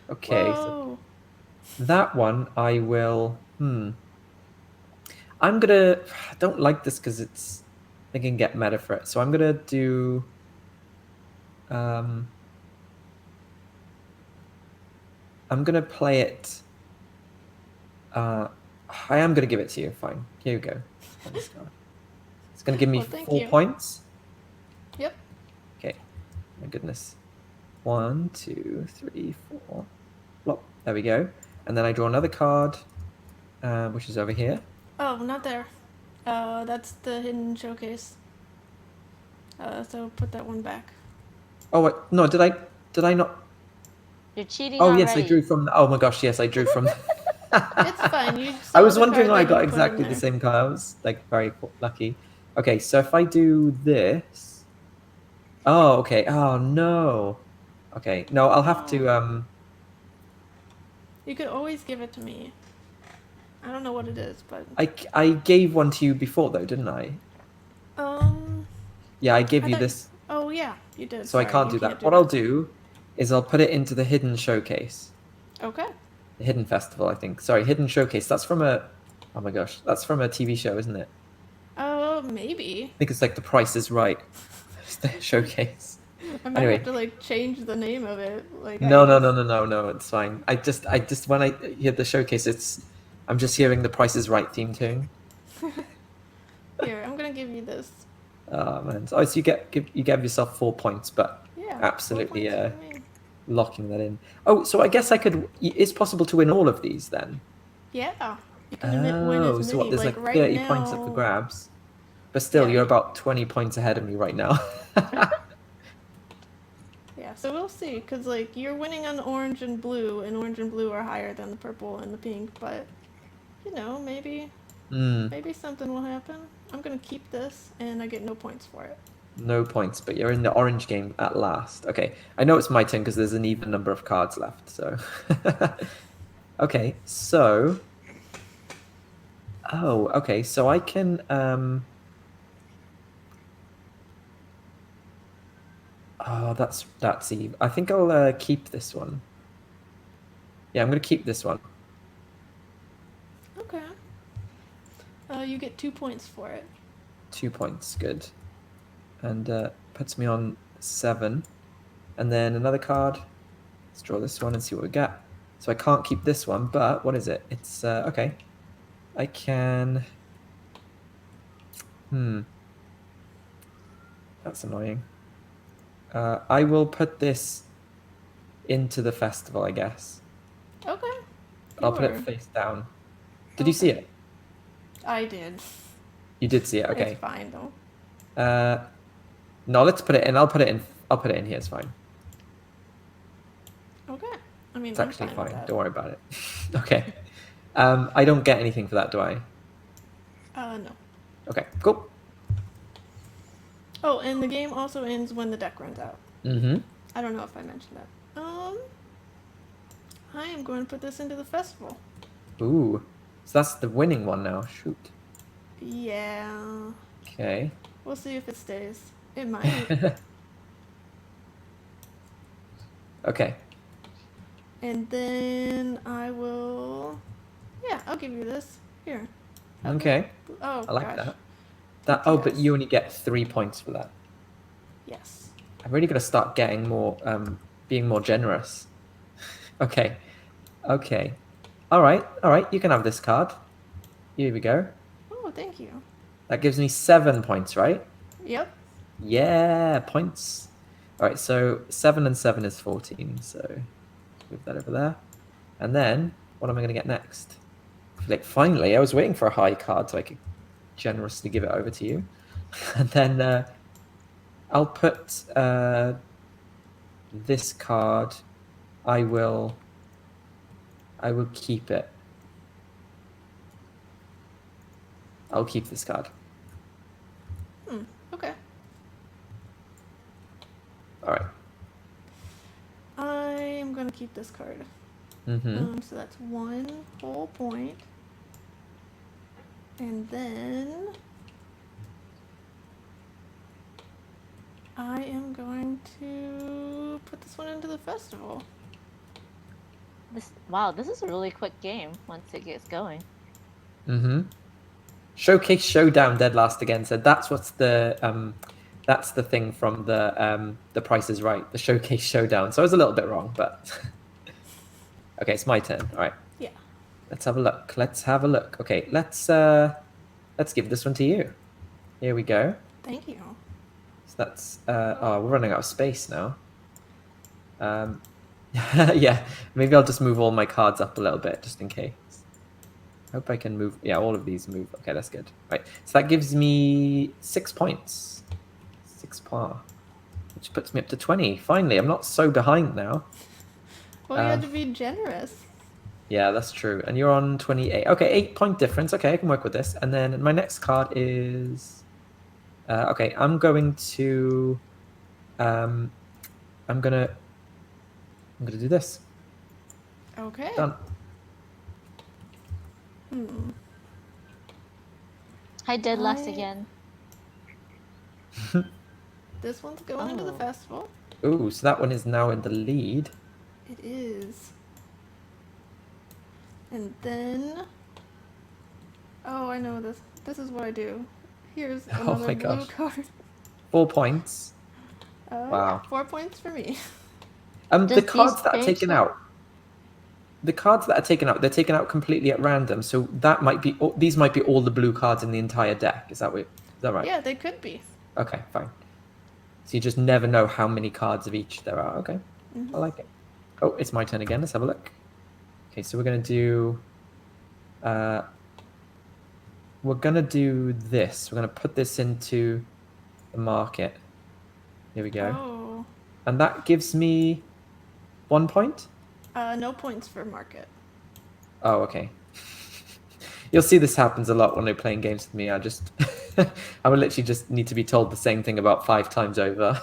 Okay, Whoa. so that one I will. I'm gonna. I don't like this because it's... I can get meta for it. So I'm gonna do. I'm gonna play it. I am gonna give it to you. Fine. Here you go. It's gonna give me Well, thank 4 you. points. Yep. Okay. My goodness. 1, 2, 3, 4. Plop. There we go. And then I draw another card, which is over here. Oh, not there. That's the hidden showcase. So put that one back. Oh wait, no, did I not? You're cheating Oh already. yes, I drew from. Oh my gosh, yes, I drew from. It's fine. You I saw was the wondering card why I that you got put in exactly the there. same card. I was like very lucky. Okay, so if I do this. Oh, okay. Oh no. Okay, no, I'll have to. You could always give it to me. I don't know what it is, but I gave one to you before though, didn't I? Yeah, I gave I you thought- this, Oh yeah, you did. so I Sorry, can't you do that. What I'll do is I'll put it into the hidden showcase. Okay. The hidden festival, I think. Sorry, hidden showcase. That's from a... Oh my gosh, that's from a TV show, isn't it? Maybe. I think it's like The Price is Right. It's the showcase. I might Anyway. have to like change the name of it. Like No, it's fine. I just when I hear the showcase, I'm just hearing The Price is Right theme tune. Here, I'm gonna give you this. Oh man. So you gave yourself 4 points, but Yeah. absolutely 4 points for me. locking that in. Oh, so I guess I could... It's possible to win all of these then. Yeah. You can win Oh, as so many. what? There's like right 30 now, points up for grabs. But still, Yeah. you're about 20 points ahead of me right now. Yeah, so we'll see, because like you're winning on orange and blue are higher than the purple and the pink, but you know, maybe something will happen. I'm gonna keep this, and I get no points for it. No points, but you're in the orange game at last. Okay, I know it's my turn because there's an even number of cards left. So, okay, so, okay, so I can. Oh, that's Eve. I think I'll keep this one. Yeah, I'm gonna keep this one. Okay. You get 2 points for it. 2 points, good. And puts me on 7. And then another card. Let's draw this one and see what we get. So I can't keep this one, but what is it? It's okay. I can. That's annoying. I will put this into the festival, I guess. Okay. I'll put it Sure. face down. Did you see it? I did. You did see it. Okay. It's fine though. No, let's put it in. I'll put it in here. It's fine. Okay. I mean, It's I'm actually fine with fine. that. Don't worry about it. Okay. I don't get anything for that, do I? No. Okay. Cool. Oh, and the game also ends when the deck runs out. Mm-hmm. I don't know if I mentioned that. I am going to put this into the festival. Ooh. So that's the winning one now. Shoot. Yeah. Okay. We'll see if it stays. It might. Okay. And then I will... Yeah, I'll give you this. Here. Have this. Okay. Oh, I like gosh. that. But TTS. you only get 3 points for that. Yes. I'm really gonna start getting more, being more generous. Okay. Okay. All right. All right. You can have this card. Here we go. Oh, thank you. That gives me 7 points, right? Yep. Yeah, points. All right. So 7 and 7 is 14. So move that over there. And then what am I gonna get next? Like finally, I was waiting for a high card so I could generously give it over to you. And then I'll put this card. I will keep it. I'll keep this card. Okay. All right. I'm gonna keep this card. Mm-hmm. So that's 1 whole point. And then I am going to put this one into the festival. Wow, this is a really quick game once it gets going. Mm-hmm. Showcase Showdown dead last again said that's the thing from the Price is Right, the Showcase Showdown. So I was a little bit wrong, but okay, it's my turn. All right. Yeah. Let's have a look. Let's have a look. Okay, let's give this one to you. Here we go. Thank you. So that's oh, we're running out of space now. Yeah, maybe I'll just move all my cards up a little bit just in case. Hope I can move. Yeah, all of these move. Okay, that's good. Right, so that gives me 6 points. 6 par, which puts me up to 20. Finally, I'm not so behind now. Well, you had to be generous. Yeah, that's true. And you're on 28. Okay, 8-point difference. Okay, I can work with this. And then my next card is... okay, I'm going to... I'm gonna do this. Okay. Done. Hi, Deadlast again. This one's going into the festival. Ooh, so that one is now in the lead. It is. And then... Oh, I know this. This is what I do. Here's Oh another my blue gosh. card. 4 points. Wow. Yeah, 4 points for me. The cards these that are taken out... The cards that are taken out, they're taken out completely at random. So that might be... These might be all the blue cards in the entire deck. Is that right? Yeah, they could be. Okay, fine. So you just never know how many cards of each there are. Okay, I like it. Oh, it's my turn again. Let's have a look. Okay, so we're gonna do this. We're gonna put this into the market. Here we go. Oh. And that gives me 1 point. No points for market. Oh, okay. You'll see this happens a lot when they're playing games with me. I just, I would literally just need to be told the same thing about 5 times over.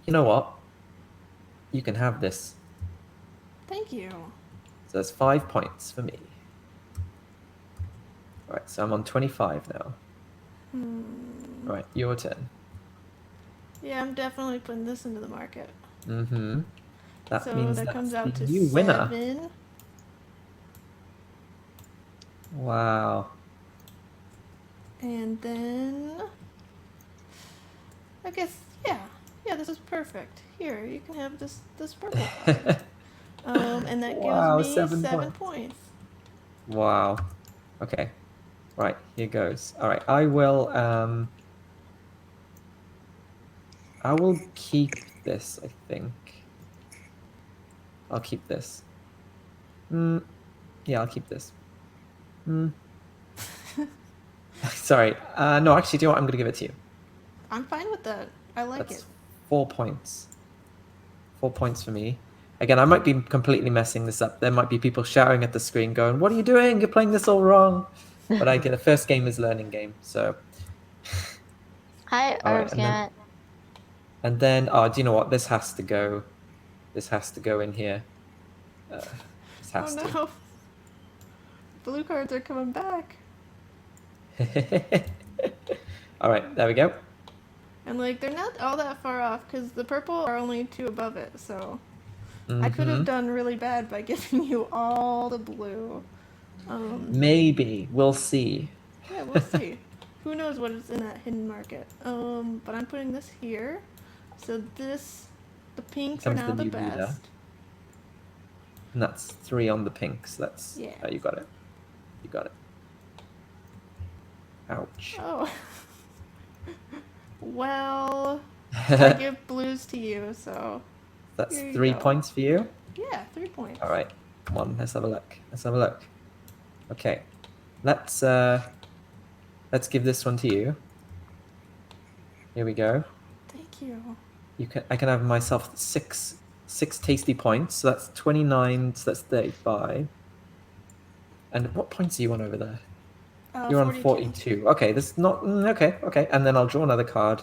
You know what? You can have this. Thank you. So that's 5 points for me. All right, so I'm on 25 now. All right, your turn. Yeah, I'm definitely putting this into the market. Mm-hmm. That So means that that's comes out the to new winner. 7. Wow. And then... I guess, yeah, this is perfect. Here, you can have this purple card. And that Wow, gives me 7 7 points. points. Wow. Okay. Right, here goes. All right, I will keep this, I think. I'll keep this. Yeah, I'll keep this. Sorry. No, actually, do you know what? I'm going to give it to you. I'm fine with that. I like That's it. 4 points. 4 points for me. Again, I might be completely messing this up. There might be people shouting at the screen going, "What are you doing? You're playing this all wrong." But I get the first game is learning game, so. Hi, All right, Herbscat. and then, oh, do you know what? This has to go. This has to go in here. This has Oh to. no. blue cards are coming back. All right, there we go. And like they're not all that far off because the purple are only 2 above it, so I could have done really bad by giving you all the blue. Maybe we'll see. Yeah, we'll see. Who knows what is in that hidden market? But I'm putting this here. So this, the pinks are Comes now the the new leader. best. And that's 3 on the pinks. That's Yeah. you got it. You got it. Ouch. Oh. Well, I give blues to you, so That's here you 3 go. points for you. Yeah, 3 points. All right, come on, let's have a look. Let's have a look. Okay, let's give this one to you. Here we go. Thank you. I can have myself six tasty points. So that's 29. So that's 35. And what points are you on over there? You're on 42. Okay, this is not okay. Okay, and then I'll draw another card,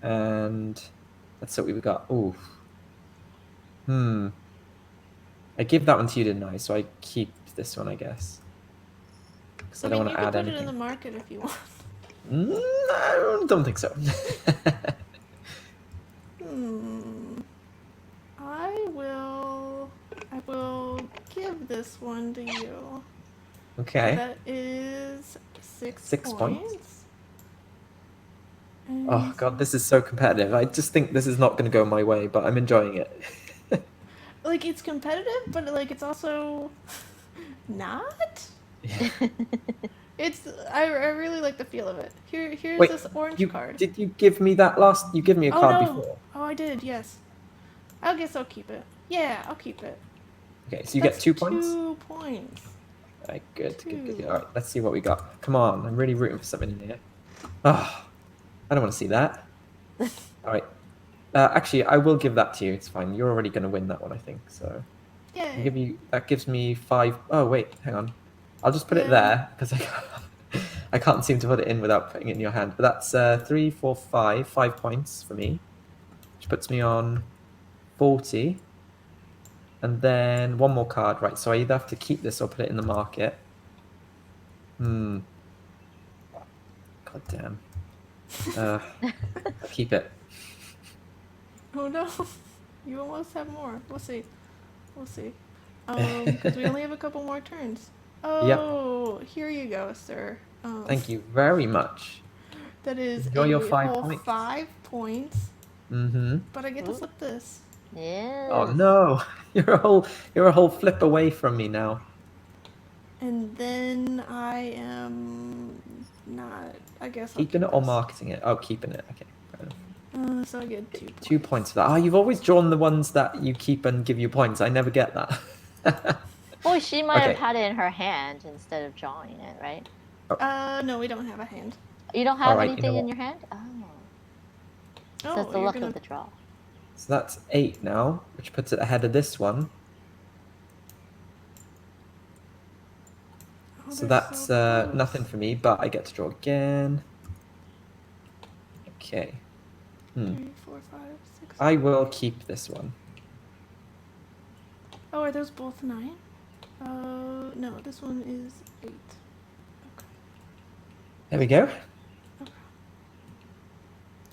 and let's see what we've got. Ooh. I give that one to you, didn't I? So I keep this one, I guess. Because I don't want to add anything. You can put it in the market if you want. I don't think so. I will give this one to you. Okay. That is 6 points. And Oh god, this is so competitive. I just think this is not going to go my way, but I'm enjoying it. like it's competitive, but like it's also not. I really like the feel of it. Here's Wait, this orange card. Did you give me that last? You gave me a card no. before. Oh, I did. Yes. I guess I'll keep it. Yeah, I'll keep it. Okay, so you get 2 points. 2 points. All right, good. All right, let's see what we got. Come on, I'm really rooting for something in here. Oh, I don't want to see that. All right. Actually, I will give that to you. It's fine. You're already going to win that one, I think. So. Yeah. That gives me 5. Oh wait, hang on. I'll just put it there because I can't seem to put it in without putting it in your hand. But that's 3, 4, 5. 5 points for me, which puts me on 40. And then one more card, right? So I either have to keep this or put it in the market. God damn. I'll keep it. Oh no, you almost have more. We'll see. Because we only have a couple more turns. Oh, Here you go, sir. Thank you very much. That is Enjoy your 5 whole points. 5 points. But I get to flip this. Yeah. Oh no, you're a whole flip away from me now. And then I am not. I guess I'll Keeping keep it or this. marketing it? Oh, keeping it. Okay. Fair enough. So I get 2 points. 2 points for that. Oh, you've always drawn the ones that you keep and give you points. I never get that. Well, she might have Okay. had it in her hand instead of drawing it, right? No, we don't have a hand. You don't have Alright, you anything know in what? your hand? Oh. Oh, So it's the you're luck gonna... of the draw. So that's 8 now, which puts it ahead of this one. Oh, So they're that's close. nothing for me, but I get to draw again. Okay. 3, 4, 5, 6. I will keep this one. Oh, are those both 9? No, this one is 8. There we go.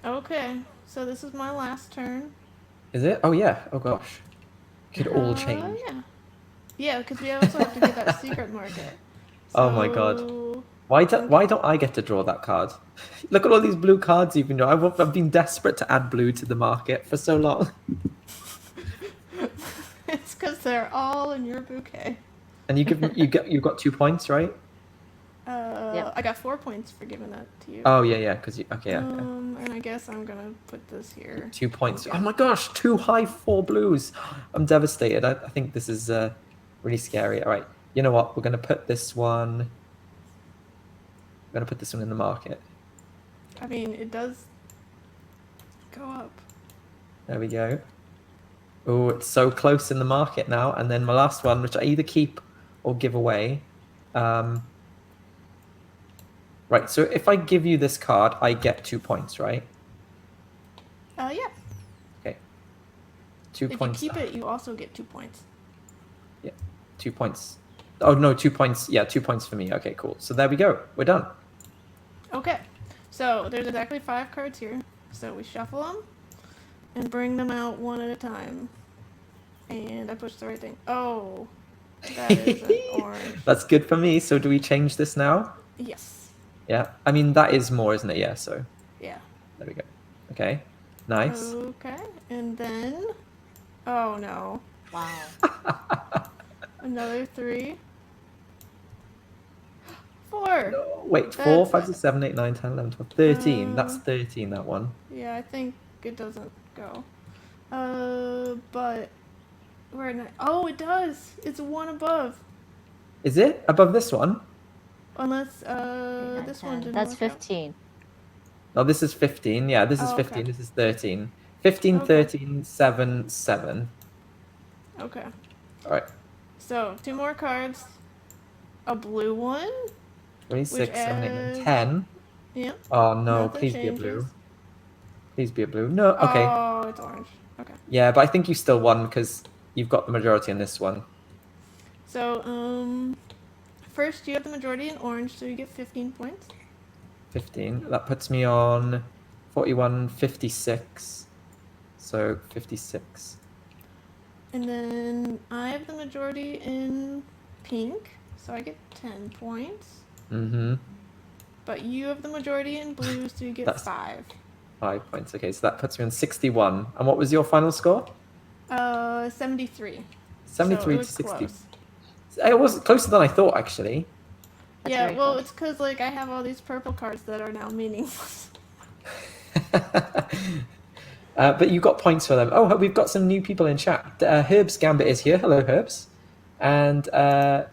Okay, so this is my last turn. Is it? Oh yeah. Oh gosh. Could all change. Yeah. Yeah, because we also have to get that secret market. Oh my god. So- Why don't I get to draw that card? Look at all these blue cards you've been drawing. I've been desperate to add blue to the market for so long. It's because they're all in your bouquet. And you've got 2 points, right? Yep. I got 4 points for giving that to you. Oh yeah, because okay. And I guess I'm gonna put this here. 2 points. Okay. Oh my gosh, 2 high 4 blues. I'm devastated. I think this is really scary. All right, you know what? We're gonna put this one. We're gonna put this one in the market. I mean, it does go up. There we go. Oh, it's so close in the market now. And then my last one, which I either keep or give away. Right, so if I give you this card, I get 2 points, right? Yeah. Okay. 2 If points. you keep it, you also get 2 points. Yeah, 2 points. Oh no, 2 points. Yeah, 2 points for me. Okay, cool. So there we go. We're done. Okay, so there's exactly 5 cards here. So we shuffle them and bring them out one at a time. And I pushed the right thing. Oh, that is an orange. That's good for me. So do we change this now? Yes. Yeah. I mean, that is more, isn't it? Yeah. So Yeah. there we go. Okay. Nice. Okay, and then... Oh no. Wow. Another 3. 4! No, wait, 4, That's- 5, 6, 7, 8, 9, 10, 11, 12, 13. That's Uh, 13, that one. Yeah, I think it doesn't go. But... Where am I? Oh, it does! It's 1 above. Is it above this one? Unless, Nine, this 10. one didn't That's work out. 15. No, this is 15. Yeah, this is Oh, 15. okay. This is 13. 15, Okay. 13, 7, 7. Okay. All right. So, 2 more cards. A blue one. 26, 7, 8, 9, adds- 10. Yeah. Oh, no. Nothing Please be a changes. blue. Please be a blue. No. Okay. Oh, it's orange. Okay. Yeah, but I think you still won because you've got the majority on this one. So, first you have the majority in orange, so you get 15 points. 15. That puts me on 41, 56. So 56. And then I have the majority in pink, so I get 10 points. Mm-hmm. But you have the majority in blue, so you get That's- 5. 5 points. Okay, so that puts me on 61. And what was your final score? 73. 73 so it to was 60. close. It was closer than I thought, actually. That's Yeah, very well, close. it's because, like, I have all these purple cards that are now meaningless. But you got points for them. Oh, we've got some new people in chat. Herbs Gambit is here. Hello, Herbs. And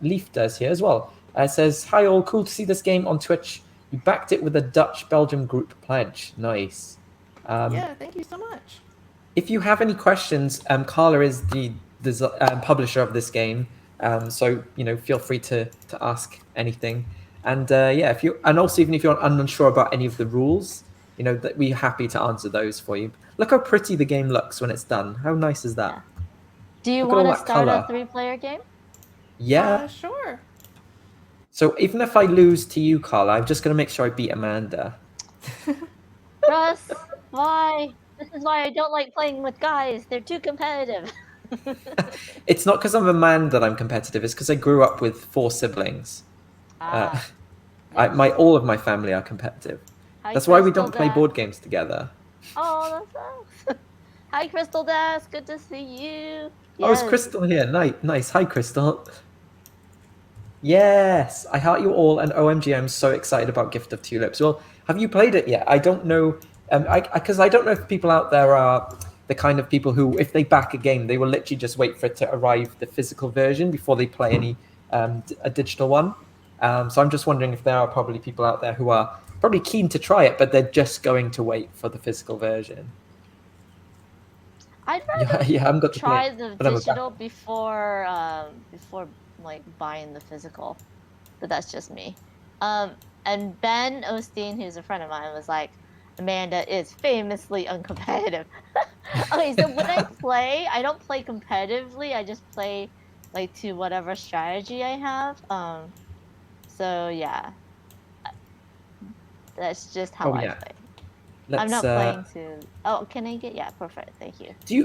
Leaf does here as well. Says, hi all, cool to see this game on Twitch. You backed it with a Dutch-Belgium group pledge. Nice. Yeah, thank you so much. If you have any questions, Carla is the publisher of this game. So, feel free to ask anything. And yeah, also even if you're unsure about any of the rules, that we're happy to answer those for you. Look how pretty the game looks when it's done. How nice is that? Do you Look at all want to that start colour. a 3-player game? Yeah. Sure. So even if I lose to you, Carla, I'm just going to make sure I beat Amanda. Russ, why? This is why I don't like playing with guys. They're too competitive. It's not because I'm a man that I'm competitive. It's because I grew up with 4 siblings. Ah, All of my family are competitive. Hi, That's why we Crystal don't play Dad. board games together. Oh, that's nice. Hi, Crystal Dash. Good to see you. Oh, it's Yes. Crystal here. Nice. Hi, Crystal. Yes, I heart you all, and OMG, I'm so excited about Gift of Tulips. Well, have you played it yet? I don't know, because I don't know if people out there are the kind of people who, if they back a game, they will literally just wait for it to arrive, the physical version, before they play any a digital one. So I'm just wondering if there are probably people out there who are probably keen to try it, but they're just going to wait for the physical version. I'd rather Yeah, I'm got to try play, the but I'm a digital before like buying the physical, but that's just me. And Ben Osteen, who's a friend of mine, was like, Amanda is famously uncompetitive. Okay, so when I play, I don't play competitively. I just play like to whatever strategy I have. So yeah, that's just how I yeah. play. Let's, I'm not playing to. Oh, can I get? Yeah, perfect. Thank you. Do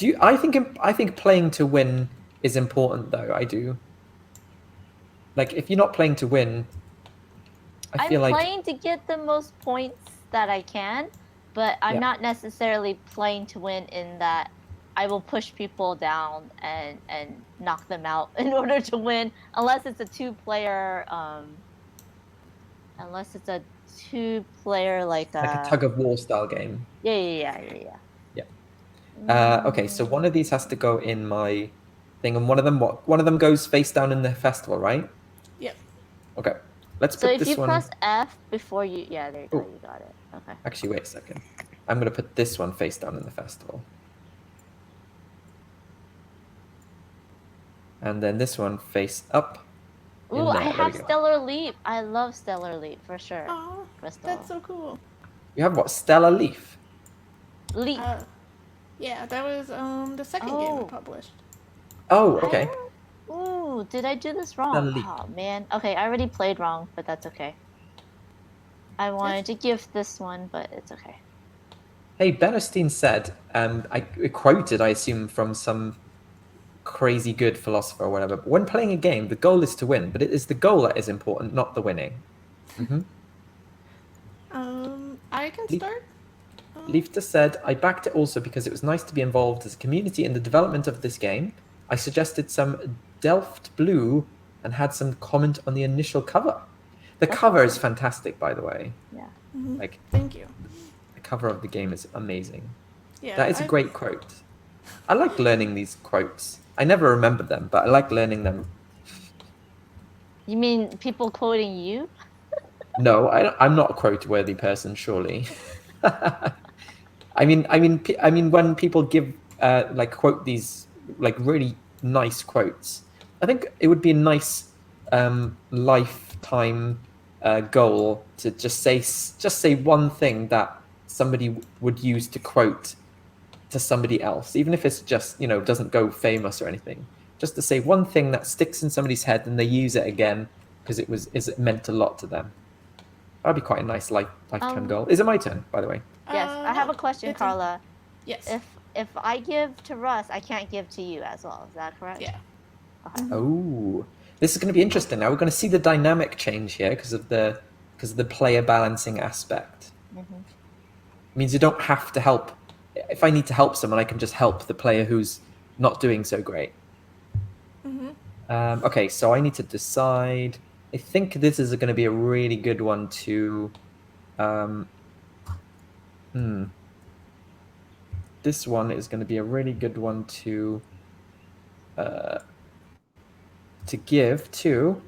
you? I think playing to win is important, though. I do. Like, if you're not playing to win, I feel I'm like playing to get the most points that I can, but I'm Yeah. not necessarily playing to win in that I will push people down and knock them out in order to win, unless it's a two-player like a tug of war style game. Yeah. Okay, so one of these has to go in my thing, and one of them goes face down in the festival, right? Yep. Okay, let's So put if this you one. press F before you, yeah, there you go, Oh. you got it. Okay. Actually, wait a second. I'm gonna put this one face down in the festival, and then this one face up. in Ooh, there. I There we have go. Stellar Leap. I love Stellar Leap for sure. Oh, Crystal. that's so cool. You have what? Stellar Leaf. Leap. Yeah, that was the second game I Oh. published. Oh, okay. Ooh, did I do this wrong? The leap. Oh man. Okay, I already played wrong, but that's okay. I wanted to gift this one, but it's okay. Hey, Bernstein said, I quoted, I assume, from some crazy good philosopher or whatever. But when playing a game, the goal is to win, but it is the goal that is important, not the winning. Mm-hmm. I can start. Leifta said, I backed it also because it was nice to be involved as a community in the development of this game. I suggested some Delft blue and had some comment on the initial cover. The cover is fantastic, by the way. Yeah. Like, Thank you. the cover of the game is amazing. Yeah, That is a great quote. I like learning these quotes. I never remember them, but I like learning them. You mean people quoting you? No, I'm not a quote-worthy person, surely. I mean, when people give like quote these like really nice quotes, I think it would be a nice lifetime goal to just say one thing that somebody would use to quote to somebody else, even if it's just doesn't go famous or anything. Just to say one thing that sticks in somebody's head and they use it again because it meant a lot to them. That'd be quite a nice lifetime goal. Is it my turn, by the way? Yes. I have a question, it's Carla. Yes. If I give to Russ, I can't give to you as well. Is that correct? Yeah. Okay. Oh, this is going to be interesting. Now we're going to see the dynamic change here because of the player balancing aspect. Mm-hmm. It means you don't have to help. If I need to help someone, I can just help the player who's not doing so great. Okay, so I need to decide. I think this is going to be a really good one to. This one is going to be a really good one to give to.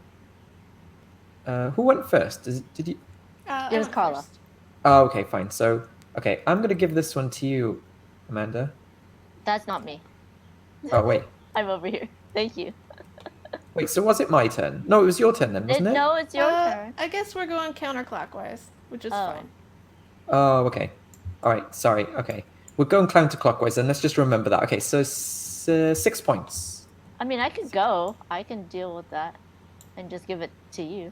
Who went first? Did you? It was Carla. First. Oh, okay, fine. So, okay, I'm going to give this one to you, Amanda. That's not me. Oh, wait. I'm over here. Thank you. Wait, so was it my turn? No, it was your turn then, wasn't it? No, it's your turn. I guess we're going counterclockwise, which is fine. Oh, okay. All right, sorry. Okay. We're going counterclockwise, and let's just remember that. Okay, so 6 points. I mean, I could go. I can deal with that, and just give it to you.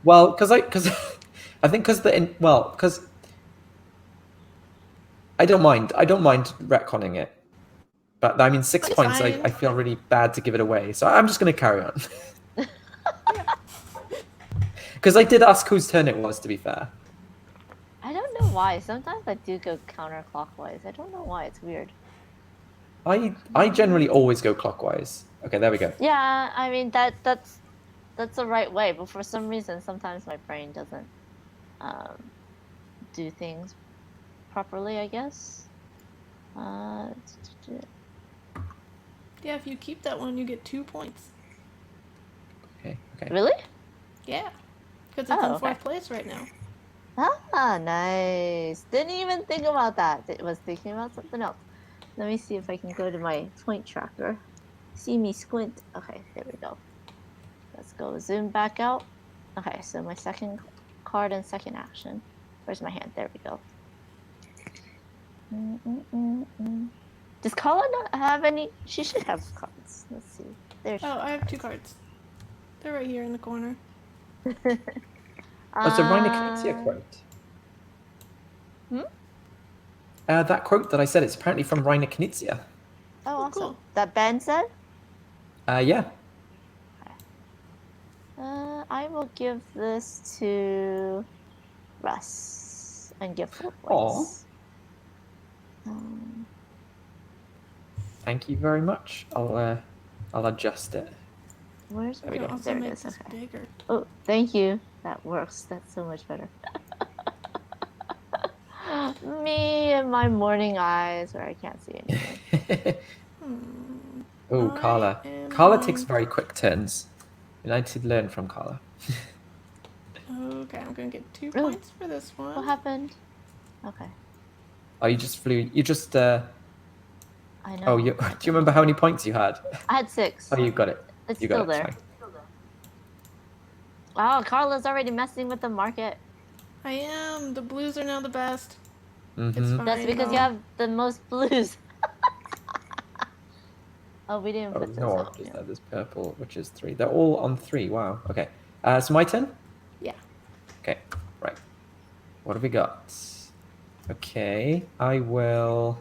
Well, because I think because I don't mind retconning it, but I mean 6 points. Fine. I feel really bad to give it away, so I'm just going to carry on. Because I did ask whose turn it was. To be fair, I don't know why. Sometimes I do go counterclockwise. I don't know why. It's weird. I generally always go clockwise. Okay, there we go. Yeah, I mean that's the right way, but for some reason, sometimes my brain doesn't do things properly. I guess. Yeah, if you keep that one, you get 2 points. Okay. Really? Yeah, because it's in okay. 4th place right now. Ah, nice. Didn't even think about that. I was thinking about something else. Let me see if I can go to my point tracker. See me squint. Okay, there we go. Let's go zoom back out. Okay, so my second card and second action. Where's my hand? There we go. Does Carla not have any? She should have cards. Let's see. There's. Oh, I have 2 cards. They're right here in the corner. Oh, so Reiner Knizia quote. That quote that I said, it's apparently from Reiner Knizia. Oh, awesome. Cool. That Ben said? Yeah. I will give this to Russ and give 4 points. Thank you very much. I'll adjust it. Where's There we my go. Also There it make is. this Okay. bigger. Oh, thank you. That works. That's so much better. Me and my morning eyes where I can't see anything. Oh, Carla. Carla takes very quick turns. And I should learn from Carla. Okay, I'm gonna get 2 points for this one. What happened? Okay. Oh, you just flew. You just. I know. Oh, do you remember how many points you had? I had 6. Oh, you got it. It's You still got it. there. Fine. Oh, Carla's already messing with the market. I am. The blues are now the best. Mhm. It's fine. That's because you have the most blues. Oh, we didn't Oh, put there's this no out. oranges Yeah. there. There's purple, which is 3. They're all on 3. Wow. Okay. So my turn? Yeah. Okay. Right. What have we got? Okay. I will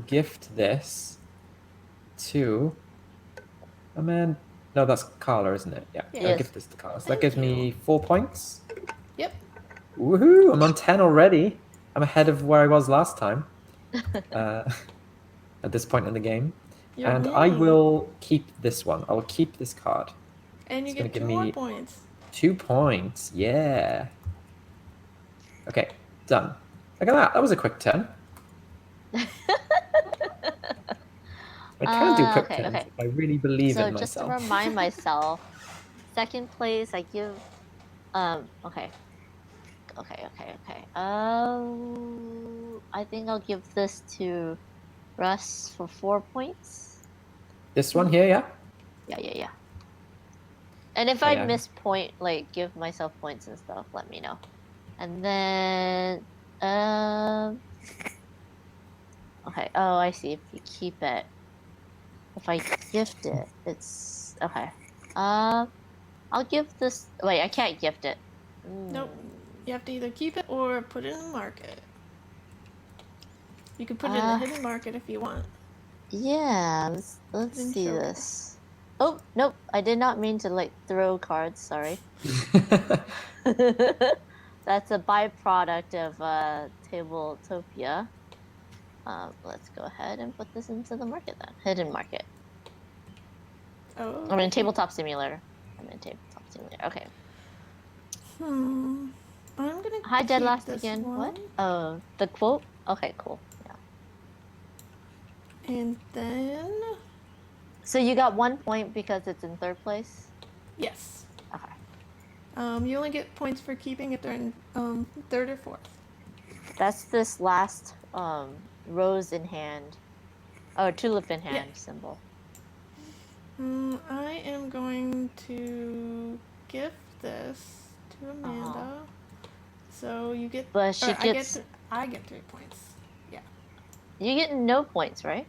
gift this to... Oh, man. No, that's Carla, isn't it? Yeah. Yeah. I'll Yes. gift this to Carla. So that Thank gives you. me 4 points. Yep. Woohoo! I'm on 10 already. I'm ahead of where I was last time. At this point in the game. You're And I winning. will keep this one. I'll keep this card. And you It's going get to give 2 more me points. 2 points. Yeah. Okay, done. Look at that. That was a quick turn. I can do quick Okay, turns okay. if I really believe So in just to myself. remind myself, second place I give okay. Okay. I think I'll give this to Russ for 4 points. This one here, yeah? Yeah. And if Oh, I yeah. miss point, like give myself points and stuff, let me know. And then okay. Oh, I see. If you keep it, if I gift it, it's okay. I'll give this. Wait, I can't gift it. Nope. You have to either keep it or put it in the market. You can put it in the Uh, hidden market if you want. yeah. Let's Hidden see showcase. this. Oh nope, I did not mean to like throw cards. Sorry. That's a byproduct of Tabletopia. Let's go ahead and put this into the market then. Hidden market. Oh. I'm in Tabletop Simulator. Okay. I'm gonna Hi, Dead keep Last this again. one. What? Oh, the quote? Okay, cool. Yeah. And then So you got 1 point because it's in third place? yes. Okay. You only get points for keeping if they're in third or fourth. That's this last rose in hand. Oh, tulip in Yeah. hand symbol. I am going to gift this to Amanda. So you get, But she or gets. I get 3 points. Yeah. You get no points, right?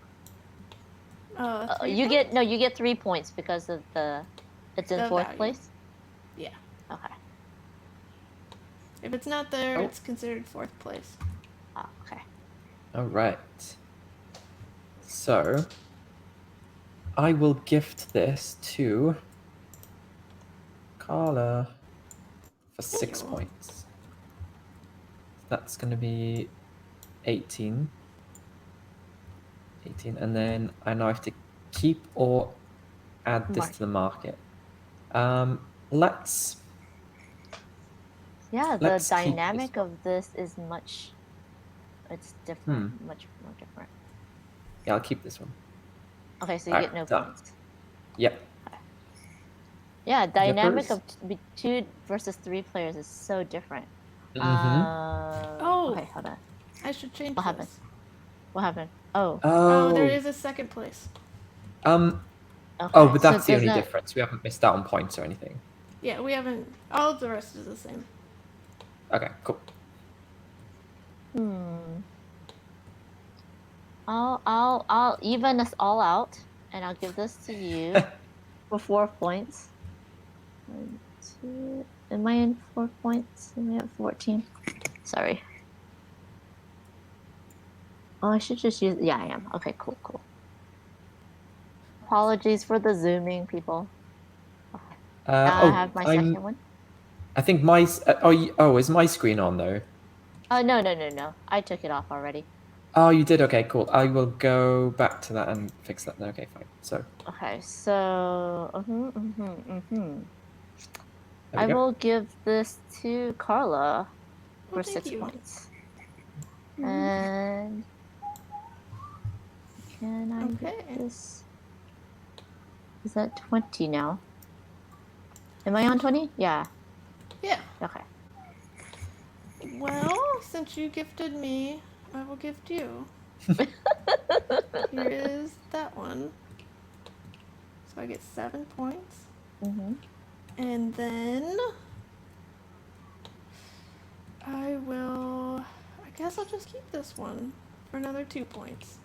3 You points? get 3 points because of the. It's in The fourth value. place. Yeah. Okay. If it's not there, Oh. it's considered fourth place. Oh, okay. All right. So, I will gift this to Carla for 6 you. points. That's going to be 18. 18. And then I now have to keep or add this to the market. Let's Yeah, the keep this dynamic one. of this is much. It's different. Much more different. Yeah, I'll keep this one. Okay, so you All get right, no done. points. Yep. Yeah, dynamic Yippers. of 2 versus 3 players is so different. Oh. Okay, hold on. I should change What this. happened? What happened? Oh. Oh, there is a second place. Okay. Oh, but so that's the only doesn't- difference. We haven't missed out on points or anything. Yeah, we haven't. All of the rest is the same. Okay, cool. I'll even us all out, and I'll give this to you for 4 points. 1, 2. Am I in 4 points? Am I at 14? Sorry. Oh, I should just use. Yeah, I am. Okay, cool. Apologies for the zooming, people. Okay. Now I have my second one. I think my... is my screen on, though? Oh, no. I took it off already. Oh, you did? Okay, cool. I will go back to that and fix that. Okay, fine. So... Okay, so... I go. will give this to Carla for thank 6 you. points. And... Can I get this? Is that 20 now? Am I on 20? Yeah. Yeah. Okay. Well, since you gifted me, I will gift you. Here is that one. So I get 7 points. And then I guess I'll just keep this one for another 2 points.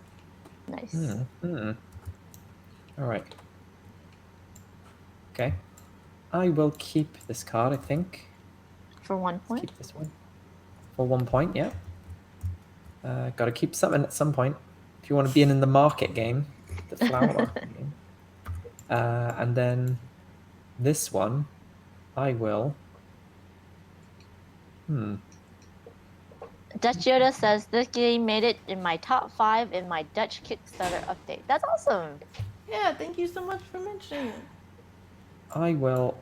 Nice. All right. Okay. I will keep this card, I think. For 1 Let's point. keep this one. For 1 point, yeah. Got to keep something at some point. If you want to be in the market game, the flower market game. And then this one, I will. Dutch Yoda says this game made it in my top 5 in my Dutch Kickstarter update. That's awesome. Yeah, thank you so much for mentioning it. I will.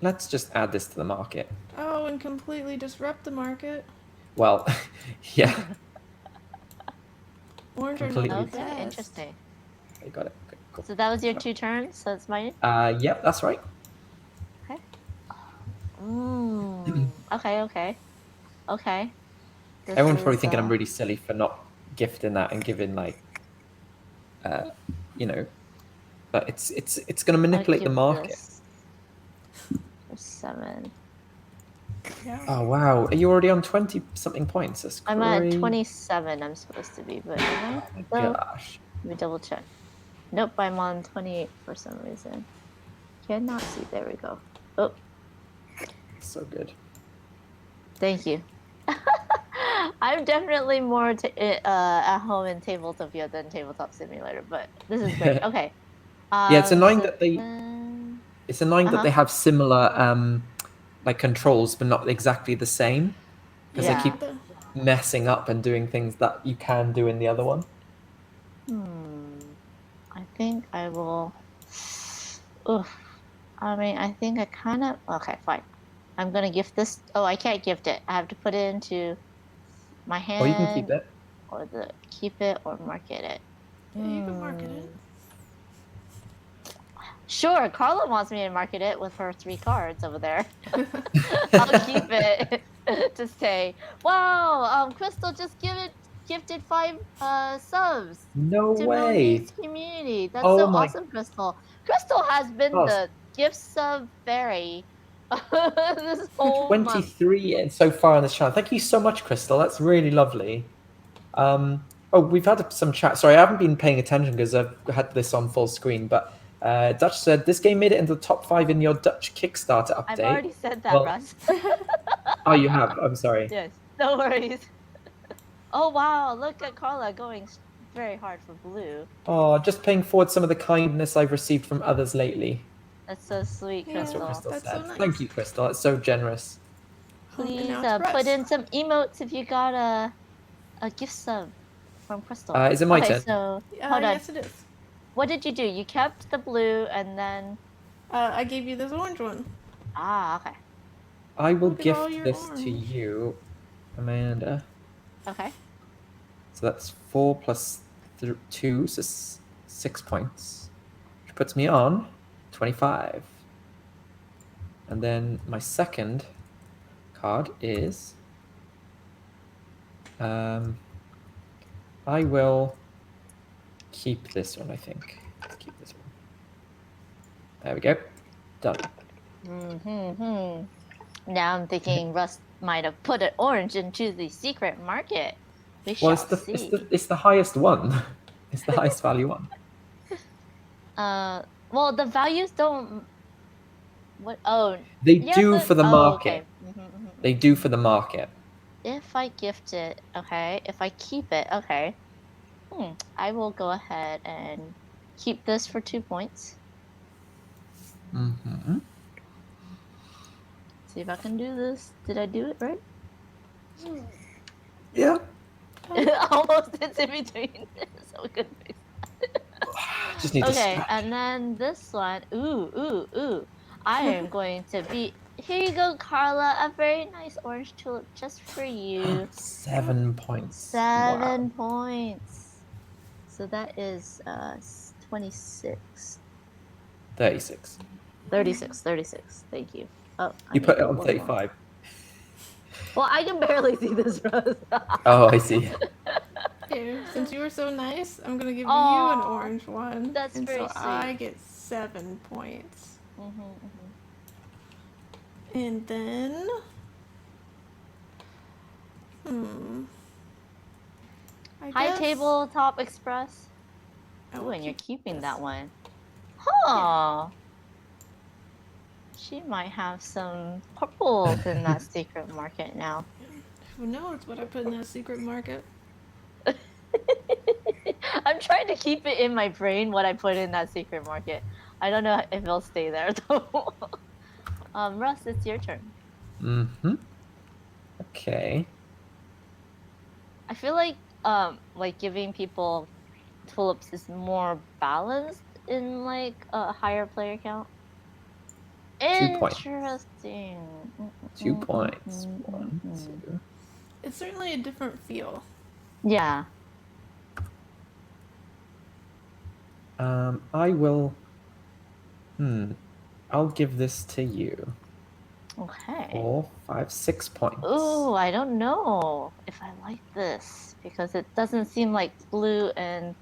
Let's just add this to the market. Oh, and completely disrupt the market. Well, yeah. Orange are not Completely. the Okay, best. interesting. I got it. Okay, cool. So that was your 2 turns. So it's mine. Yep, that's right. Okay. Okay. This Everyone's probably is, thinking I'm really silly for not gifting that and giving like, but it's going to I'll manipulate the give market. this for 7. Yeah. Oh wow, are you already on 20 something points? That's I'm crazy. at 27. I'm supposed to be, but am I? Oh my So, gosh. let me double check. Nope, I'm on 28 for some reason. Cannot see. There we go. Oh, So good. thank you. I'm definitely more at home in Tabletopia than Tabletop Simulator, but this is great. Okay. Yeah, it's annoying So that they then... it's annoying that they have similar like controls but not exactly the same, because Yeah. they keep messing up and doing things that you can do in the other one. I think I will. Oof. I mean, I think I kind of. Okay, fine. I'm gonna gift this. Oh, I can't gift it. I have to put it into my hand. Or you can keep it. Or keep it or market it. Yeah, you can market it. Sure, Carla wants me to market it with her 3 cards over there. I'll keep it to say, wow, Crystal just gifted 5 subs No to way. Monique's community. That's Oh so my awesome, Crystal. Crystal has been gosh. the gift sub fairy this whole month. 23 so far on this channel. Thank you so much, Crystal. That's really lovely. Oh, we've had some chat. Sorry, I haven't been paying attention because I've had this on full screen. But Dutch said this game made it into the top 5 in your Dutch Kickstarter update. I've already said that, Russ. Oh, you have. I'm sorry. Yes, no worries. Oh wow, look at Carla going very hard for blue. Oh, just paying forward some of the kindness I've received from others lately. That's so sweet, Crystal. That's what Crystal That's said. so nice. Thank you, Crystal. That's so generous. Please put in some emotes if you got a gift sub from Crystal. Is it my turn? So hold on. Yes, it is. What did you do? You kept the blue and then... I gave you this orange one. Ah, okay. I will gift this to you, Amanda. Okay. So that's 4 plus 2, so 6 points. Which puts me on 25. And then my second card is... I will keep this one, I think. Let's keep this one. There we go. Done. Now I'm thinking Russ might have put an orange into the secret market. Well, it's the highest one. It's the highest value one. Well, the values don't... What? Oh. They do for the market. Okay. They do for the market. If I gift it, okay. If I keep it, okay. I will go ahead and keep this for 2 points. See if I can do this. Did I do it right? Yeah. Almost, it's in between. So good. Just need to Okay, and then this one. Ooh. I am going to be... Here you go, Carla. A very nice orange tulip just for you. 7 points. 7 points. So that is 26. 36. 36. Thank you. Oh, you put it on 35. Well, I can barely see this, Rose. Oh, I see. Here, since you were so nice, I'm gonna give you an orange one. That's very sweet. I get 7 points. And then, Hi, Tabletop Express. I Ooh, will and you're keep keeping this. that one. Huh. She might have some purples in that secret market now. Who knows what I put in that secret market? I'm trying to keep it in my brain what I put in that secret market. I don't know if it'll stay there though. Russ, it's your turn. Mm-hmm. Okay. I feel like giving people tulips is more balanced in like a higher player count. 2 points. Interesting. 2 points. One, Mm. two. It's certainly a different feel. Yeah. I will. I'll give this to you. Okay. 4, 5, 6 points. Ooh, I don't know if I like this because it doesn't seem like blue and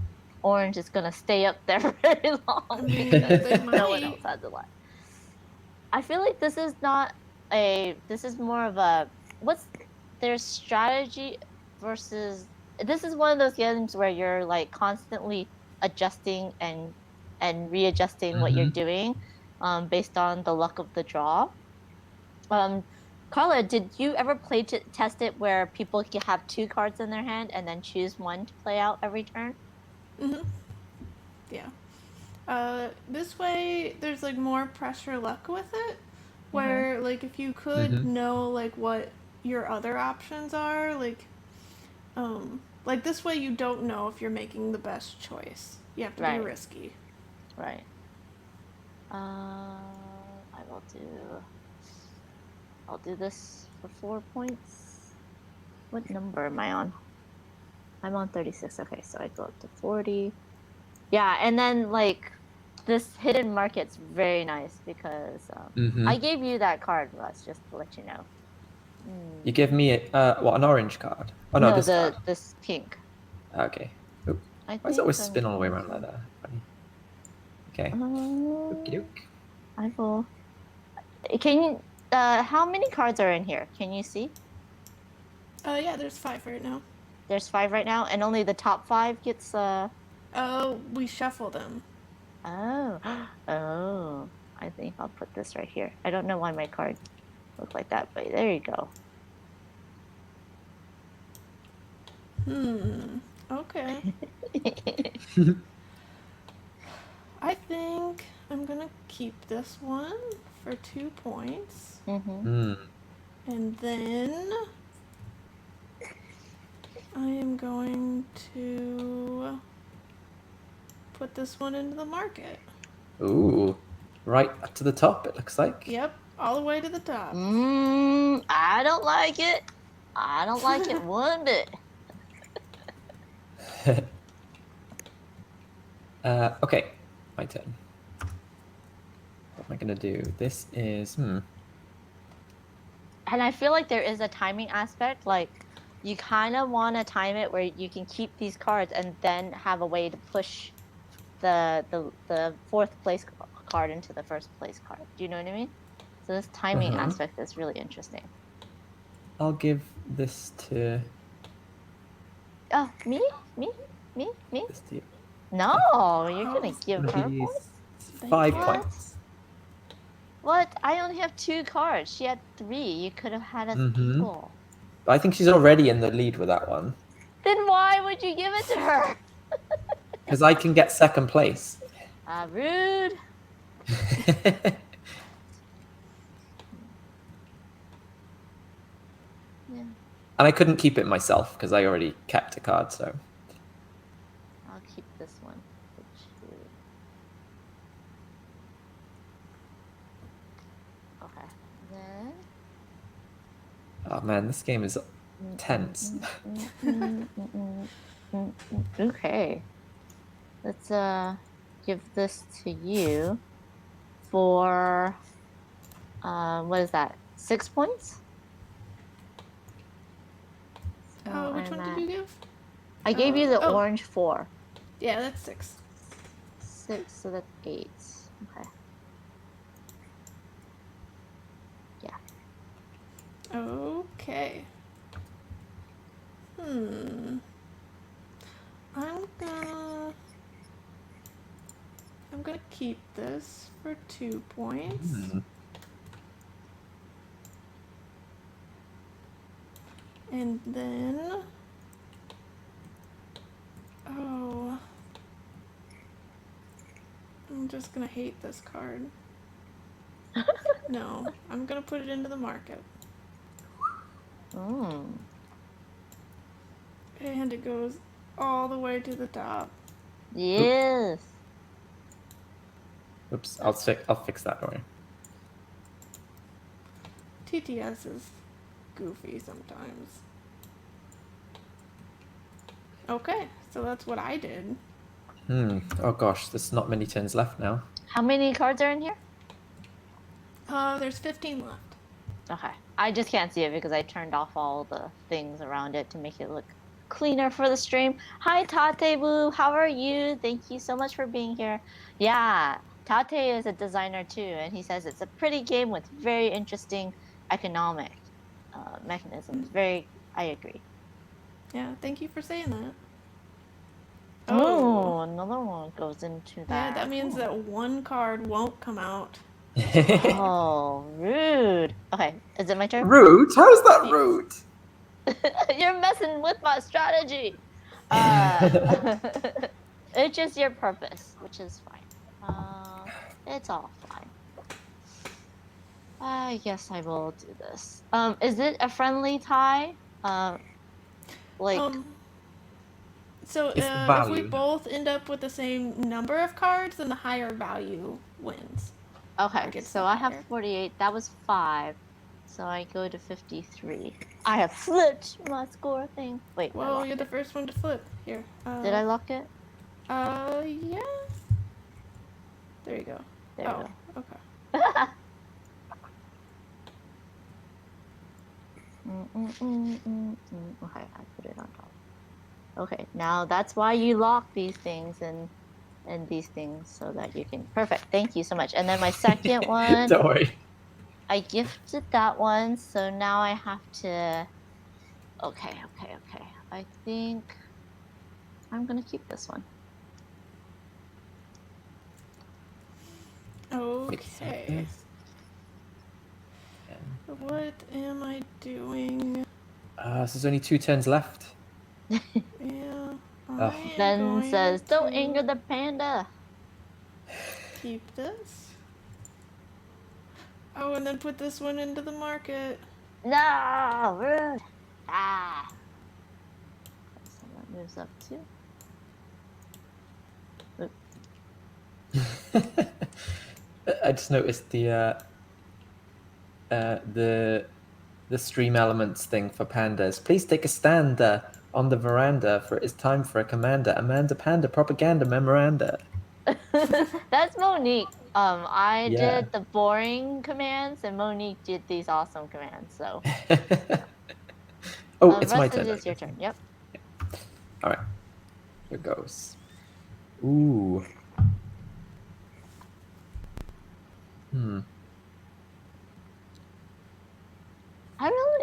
orange is gonna stay up there very I long mean, because they no one else might. has a lot. I feel like this is not this is more of a what's their strategy versus this is one of those games where you're like constantly adjusting and readjusting what you're Mm-hmm. doing based on the luck of the draw. Um, Carla, did you ever play to test it where people can have two cards in their hand and then choose one to play out every turn? Hmm. Yeah. This way, there's like more pressure luck with it. Mm-hmm. Where like if you could Mm-hmm. know like what your other options are, like this way you don't know if you're making the best choice. You have to be Right, risky. right. I will do. I'll do this for 4 points. What number am I on? I'm on 36. Okay, so I go up to 40. Yeah, and then like this hidden market's very nice because Mm-hmm. I gave you that card, Russ, just to let you know. You give Mm. me an orange card? Oh no, No, this card. this pink. Okay. Oop. I Why does it think always I'm spin all the way going around like to. that? Funny. Okay. Okie Um, doke. I will. Can you? How many cards are in here? Can you see? Yeah, there's 5 right now. There's five right now, and only the top five gets. We shuffle them. Oh, oh. I think I'll put this right here. I don't know why my card looked like that, but there you go. Okay. I think I'm gonna keep this one for 2 points. Mm-hmm. Hmm. And then I am going to put this one into the market. Ooh. Right up to the top, it looks like. Yep, all the way to the top. I don't like it. I don't like it one bit. Okay. My turn. What am I gonna do? This is And I feel like there is a timing aspect. Like you kind of want to time it where you can keep these cards and then have a way to push the fourth place card into the first place card. Do you know what I mean? So this timing uh-huh. aspect is really interesting. I'll give this to Oh, me? this to you. No, you're Oh, gonna give her Maybe points? thank 5 you. What? points. What? I only have two cards. She had three. You could have had us Mm-hmm. equal. I think she's already in the lead with that one. Then why would you give it to her? Because I can get second place. Rude. Yeah, And I couldn't keep it myself because I already kept a card, so. I'll keep this one for two. Okay. Then. Oh man, this game is tense. Okay. Let's give this to you for what is that? 6 points? So Which I'm one did at you give? I gave you the Oh, orange 4. yeah, that's 6. 6, so that's 8. Okay. Yeah. Okay. I'm gonna keep this for 2 points. Hmm. And then... Oh... I'm just gonna hate this card. No, I'm gonna put it into the market. Mm. And it goes all the way to the top. Yes. Oops, I'll fix that. Don't worry. TTS is goofy sometimes. Okay, so that's what I did. Oh gosh, there's not many turns left now. How many cards are in here? There's 15 left. Okay. I just can't see it because I turned off all the things around it to make it look cleaner for the stream. Hi, Tate Boo. How are you? Thank you so much for being here. Yeah, Tate is a designer too, and he says it's a pretty game with very interesting economic mechanisms. I agree. Yeah, thank you for saying that. Oh, another one goes into that. Yeah, that means that one card won't come out. Oh, rude. Okay, is it my turn? Rude? How's that rude? You're messing with my strategy. It's just your purpose, which is fine. It's all fine. I guess I will do this. Is it a friendly tie? So It's the if we value. both end up with the same number of cards, then the higher value wins. Okay, so I have 48. That was 5. So I go to 53. I have flipped my score thing. Wait, Whoa, you're the first one to flip. Here. Did I lock it? Yeah. There you go. There we go. Okay. Okay, I put it on top. Okay, now that's why you lock these things and these things so that you can. Perfect. Thank you so much. And then my second one. Don't worry. I gifted that one, so now I have to. Okay. I think I'm gonna keep this one. Okay. What am I doing? So there's only 2 turns left. Yeah. Then says, "Don't anger the panda." Keep this. Oh, and then put this one into the market. No, rude. So that moves up too. I just noticed the stream elements thing for pandas. Please take a stand on the veranda, for it is time for a commander. Amanda Panda propaganda memoranda. That's Monique. I Yeah. did the boring commands, and Monique did these awesome commands. So. Oh, it's my turn. It's your turn. Yep. All right. Here goes. Ooh.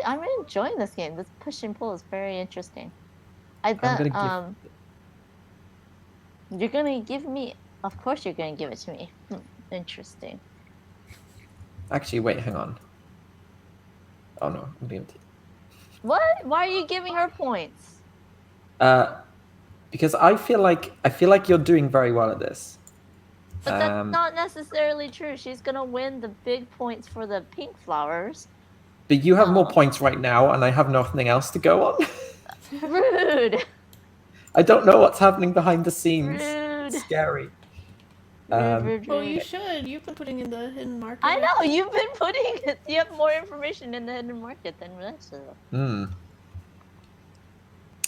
I'm really enjoying this game. This push and pull is very interesting. I thought you're gonna give me. Of course, you're gonna give it to me. Interesting. Actually, wait, hang on. Oh no, I'm giving it to you. What? Why are you giving her points? Because I feel like you're doing very well at this. But that's not necessarily true. She's gonna win the big points for the pink flowers. But you have more points right now, and I have nothing else to go on. Rude. I don't know what's happening behind the scenes. Rude. It's scary. Rude. Well, you should. You've been putting in the hidden market. I know you've been putting. You have more information in the hidden market than us.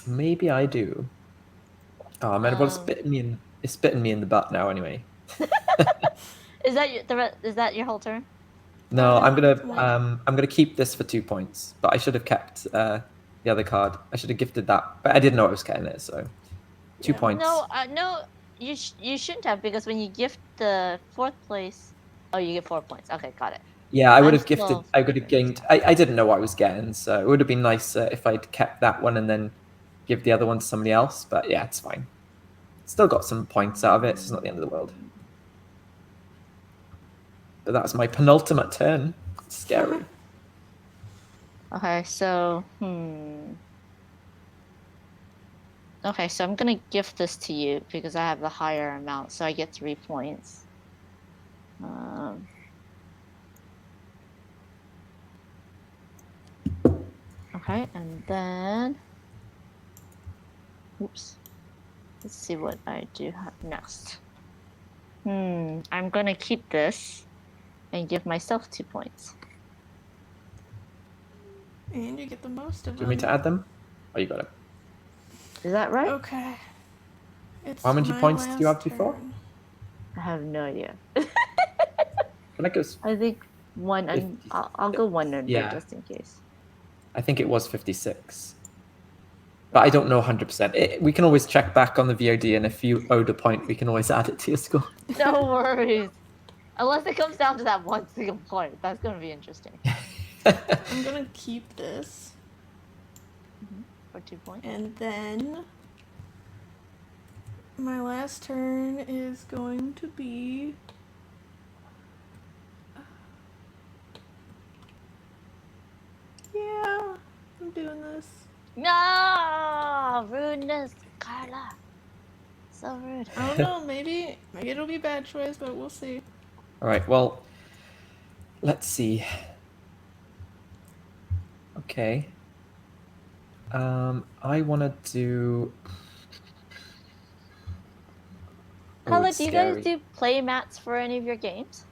Maybe I do. Oh man, well, it's bitten me in the butt now. Anyway. Is that your whole turn? No, I'm gonna keep this for 2 points, but I should have kept the other card. I should have gifted that, but I didn't know I was getting it, so 2 points. No, you shouldn't have, because when you gift the 4th place, you get 4 points. Okay, got it. Yeah, I would have gifted. I would have gained. I didn't know what I was getting, so it would have been nice if I'd kept that one and then give the other one to somebody else. But yeah, it's fine. Still got some points out of it. So it's not the end of the world. But that's my penultimate turn. It's scary. Okay, so Okay, so I'm gonna gift this to you because I have the higher amount, so I get 3 points. Okay, and then oops. Let's see what I do have next. I'm gonna keep this and give myself 2 points. And you get the most of Do you want me to add them? Oh, you got it. Is that right? Okay. It's How many my points did you last have before? turn. I have no idea. Can I go? I think one. I'll go 1 under Yeah. just in case. I think it was 56. But I don't know 100%. We can always check back on the VOD, and if you owed a point, we can always add it to your score. No worries. Unless it comes down to that one single point. That's gonna be interesting. I'm gonna keep this. For 2 points. And then my last turn is going to be yeah, I'm doing this. No! Rudeness, Carla. So rude. I don't know, maybe it'll be bad choice, but we'll see. All right, well, let's see. Okay. I want to do... Carla, it's do you guys scary. do play mats for any of your games?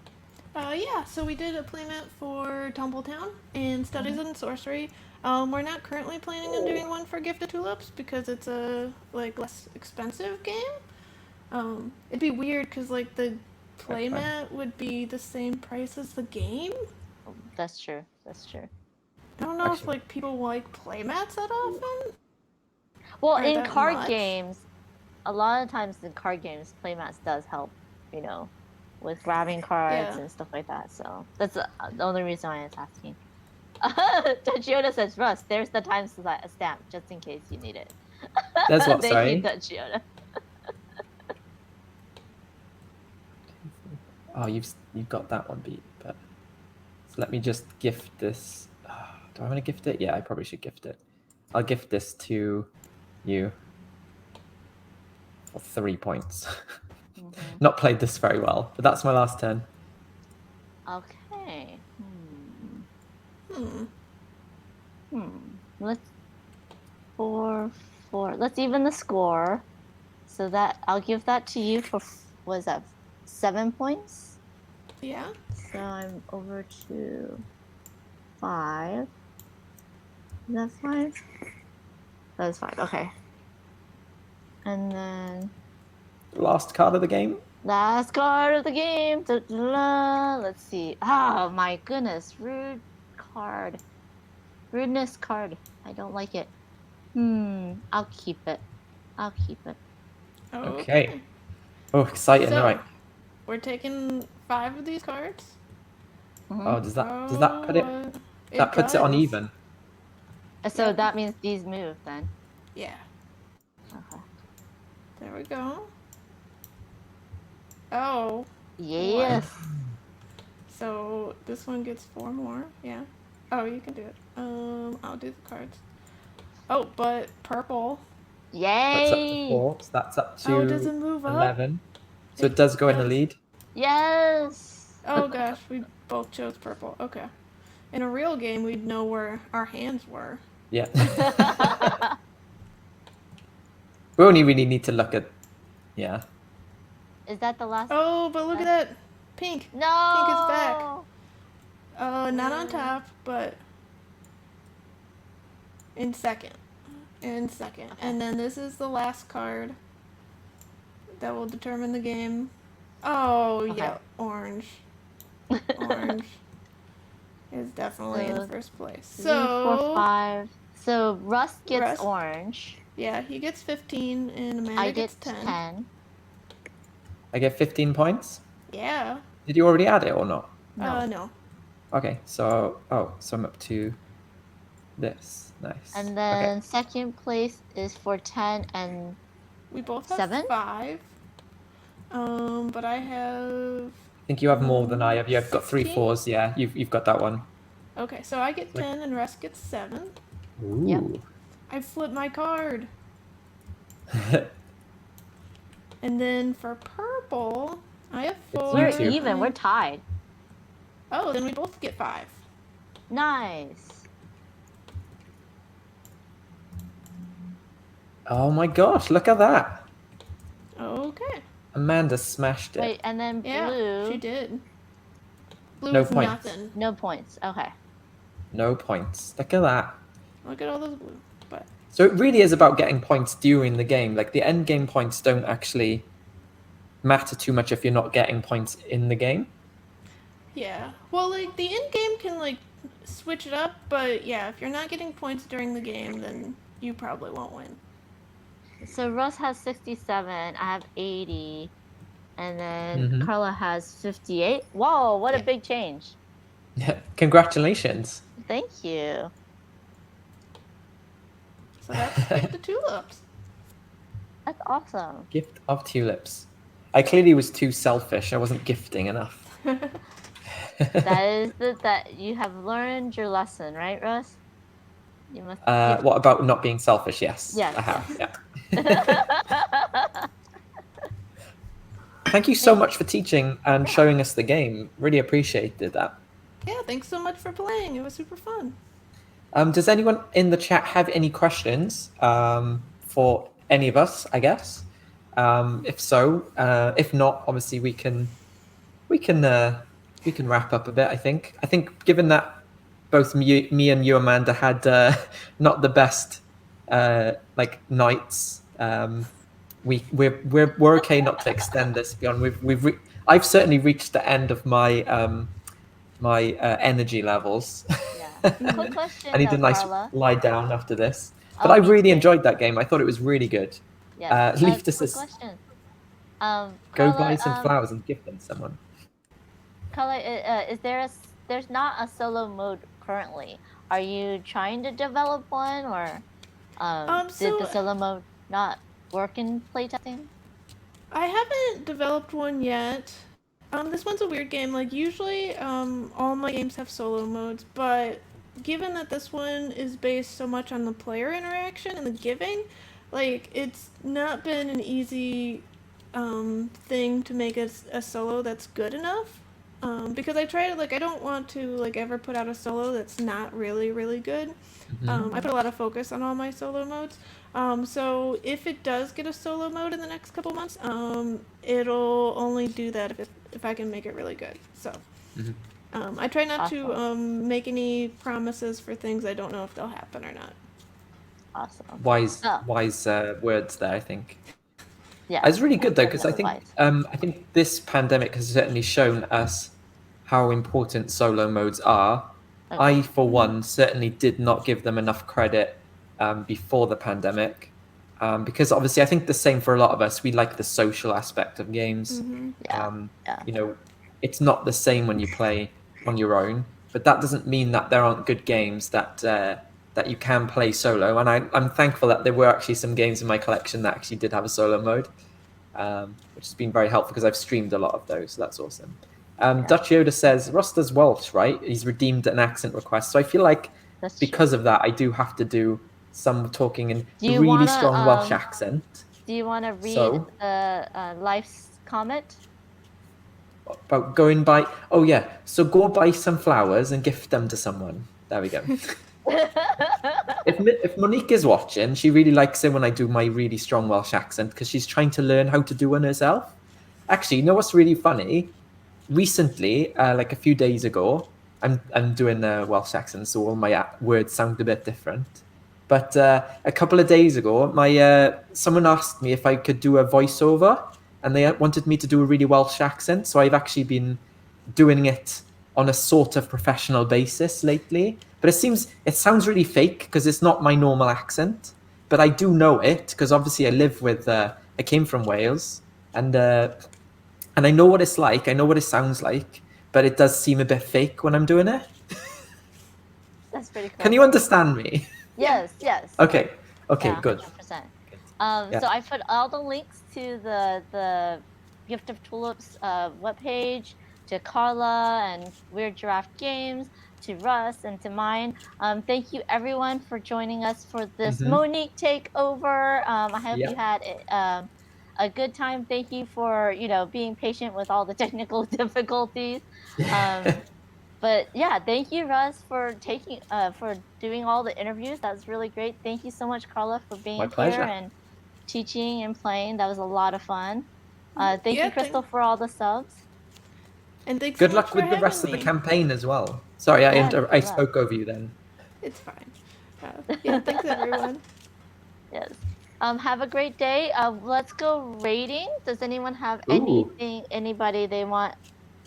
Yeah, so we did a playmat for Tumbletown and Studies in Sorcery. We're not currently planning on doing one for Gifted Tulips because it's a less expensive game. It'd be weird because the playmat would be the same price as the game. Oh, that's true. That's true. I don't know Actually- if people like playmats that often. Well, Or in that card much. games, a lot of times in card games, playmats does help, with grabbing cards Yeah. and stuff like that. So that's the only reason why I was asking. Dachiota says, Russ, there's the time stamp just in case you need it. There's what, Thank sorry? you, Dachiota. Oh, you've got that one beat, but so let me just gift this. Do I want to gift it? Yeah, I probably should gift it. I'll gift this to you for 3 points. Not played this very well, but that's my last turn. Okay. Hmm. Let's let's even the score. So that I'll give that to you for what is that? 7 points? Yeah. So I'm over to 5. Is that 5? That is 5. Okay. And then Last card of the game. last card of the game. Da-da-da. Let's see. Oh my goodness, rude card. Rudeness card. I don't like it. I'll keep it. I'll keep it. Okay. Oh, exciting! So, All right. we're taking 5 of these cards. Oh, does that put it? That puts it on does. even. So Yep. that means these move then. Yeah. Okay. There we go. Oh. Yes. So this one gets 4 more. Yeah. Oh, you can do it. I'll do the cards. Oh, but purple. That's up to Yay! 4. So that's up to Oh, does it move up? 11. So it does go in the does. lead. Yes. Oh gosh, we both chose purple. Okay. In a real game, we'd know where our hands were. Yeah. We only really need to look at. Yeah. Is that the last? Oh, but look at that. Pink. No. Pink is back. Not on top, but in second. Okay. And then this is the last card that will determine the game. Oh, Okay. yeah, orange. Orange is definitely in first place. 3, 4, 5. So Russ gets Russ? orange. Yeah, he gets 15 and Amanda I gets get 10. 10. I get 15 points. Yeah. Did you already add it or not? No. Okay. So I'm up to this. Nice. And then second place is for 10 and We both have 7? 5. But I have think you have more than I have. You've got 3 16? 4s. Yeah, you've got that one. Okay, so I get 10 and Russ gets 7. Ooh. I flip my card. And then for purple, I have 4. We're YouTube. even. We're tied. Oh, then we both get 5. Nice. Oh my gosh, look at that. Okay. Amanda smashed it. Wait, and then Yeah, blue. she did. Blue No is points. nothing. No points. Okay. No points. Look at that. Look at all those blue. But So it really is about getting points during the game. Like the end game points don't actually matter too much if you're not getting points in the game. yeah. Well, like the end game can like switch it up, but yeah, if you're not getting points during the game, then you probably won't win. So Russ has 67. I have 80. And then Mhm. Carla has 58. Whoa, what a Yeah. big change. Yeah. Congratulations. Thank you. So that's like the tulips. That's awesome. Gift of tulips. I clearly was too selfish. I wasn't gifting enough. That is that you have learned your lesson, right, Russ? You must. What about not being selfish? Yes, Yes, I have. yes. Yeah. Thank you so much for teaching and showing us the game. Really appreciated that. Yeah, thanks so much for playing. It was super fun. Does anyone in the chat have any questions for any of us? I guess. If so, if not, obviously we can wrap up a bit. I think given that both me and you, Amanda, had not the best like nights. We're okay not to extend this beyond. I've certainly reached the end of my my energy levels. Yeah. Quick question, I need a nice Carla. lie down after this. But Oh, I me really too. enjoyed that game. I thought it was really good. Yes. Leave Quick this. question. Go Carla, buy some flowers and give them to someone. Carla, is there there's not a solo mode currently? Are you trying to develop one, or did the solo mode not work in playtesting? I haven't developed one yet. This one's a weird game. Like usually, all my games have solo modes, but given that this one is based so much on the player interaction and the giving, like it's not been an easy thing to make a solo that's good enough. Because I try to I don't want to ever put out a solo that's not really good. I put a lot of focus on all my solo modes. So if it does get a solo mode in the next couple months, it'll only do that if I can make it really good. So I try not to make any promises for things I don't know if they'll happen or not. Awesome. Wise words there, I think. Yeah. It's really good though, because I think this pandemic has certainly shown us how important solo modes are. Okay. I, for one, certainly did not give them enough credit before the pandemic, because obviously I think the same for a lot of us. We like the social aspect of games. You know, it's not the same when you play on your own, but that doesn't mean that there aren't good games that that you can play solo. And I'm thankful that there were actually some games in my collection that actually did have a solo mode, which has been very helpful because I've streamed a lot of those. So that's awesome. Dutch Yoda says, Ross does Welsh, right? He's redeemed an accent request. So I feel like because of that, I do have to do some talking in a really strong Welsh accent. Do you want to read Life's comment? About going by... Oh, yeah. So go buy some flowers and gift them to someone. There we go. If Monique is watching, she really likes it when I do my really strong Welsh accent because she's trying to learn how to do one herself. Actually, you know what's really funny? Recently, like a few days ago, I'm doing a Welsh accent, so all my words sound a bit different. But a couple of days ago, someone asked me if I could do a voiceover, and they wanted me to do a really Welsh accent. So I've actually been doing it on a sort of professional basis lately. But it sounds really fake because it's not my normal accent. But I do know it because obviously I came from Wales, and I know what it's like. I know what it sounds like, but it does seem a bit fake when I'm doing it. That's pretty cool. Can you understand me? Yes. Okay, yeah, good. 100%. So I put all the links to the Gift of Tulips webpage, to Carla and Weird Giraffe Games, to Russ, and to mine. Thank you everyone for joining us for this Monique takeover. I hope you had a good time. Thank you for being patient with all the technical difficulties. But yeah, thank you, Russ, for doing all the interviews. That was really great. Thank you so much, Carla, for being My here pleasure. and teaching and playing. That was a lot of fun. Thank Yeah, you, Crystal, for all the subs. And thanks Good so much luck for with the having rest of the me. campaign as well. Sorry, Yes, I good luck. spoke over you then. It's fine. Yeah, thanks everyone. Yes. Have a great day. Let's go rating. Does anyone have Ooh. anybody they want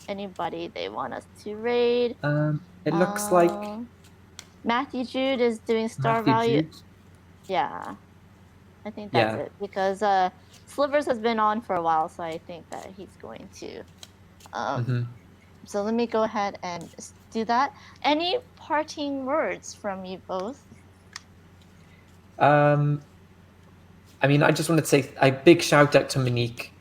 us to raid? It looks like Matthew Jude is doing star Matthew value. Jude. Yeah. I think that's Yeah. it because Slivers has been on for a while, so I think that he's going to. So let me go ahead and do that. Any parting words from you both? I mean, I just wanted to say a big shout out to Monique,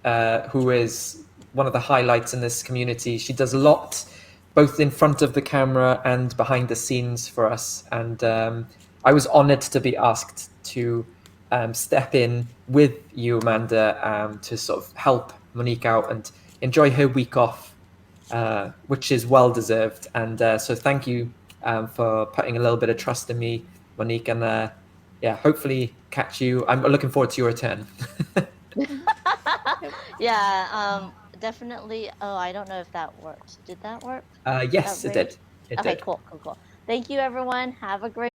who is one of the highlights in this community. She does a lot, both in front of the camera and behind the scenes for us. And I was honored to be asked to step in with you, Amanda, to sort of help Monique out and enjoy her week off, which is well deserved. And so thank you for putting a little bit of trust in me, Monique. And yeah, hopefully catch you. I'm looking forward to your return. Yeah, definitely. Oh, I don't know if that worked. Did that work? Yes, it did. It Okay, did. cool. Thank you, everyone. Have a great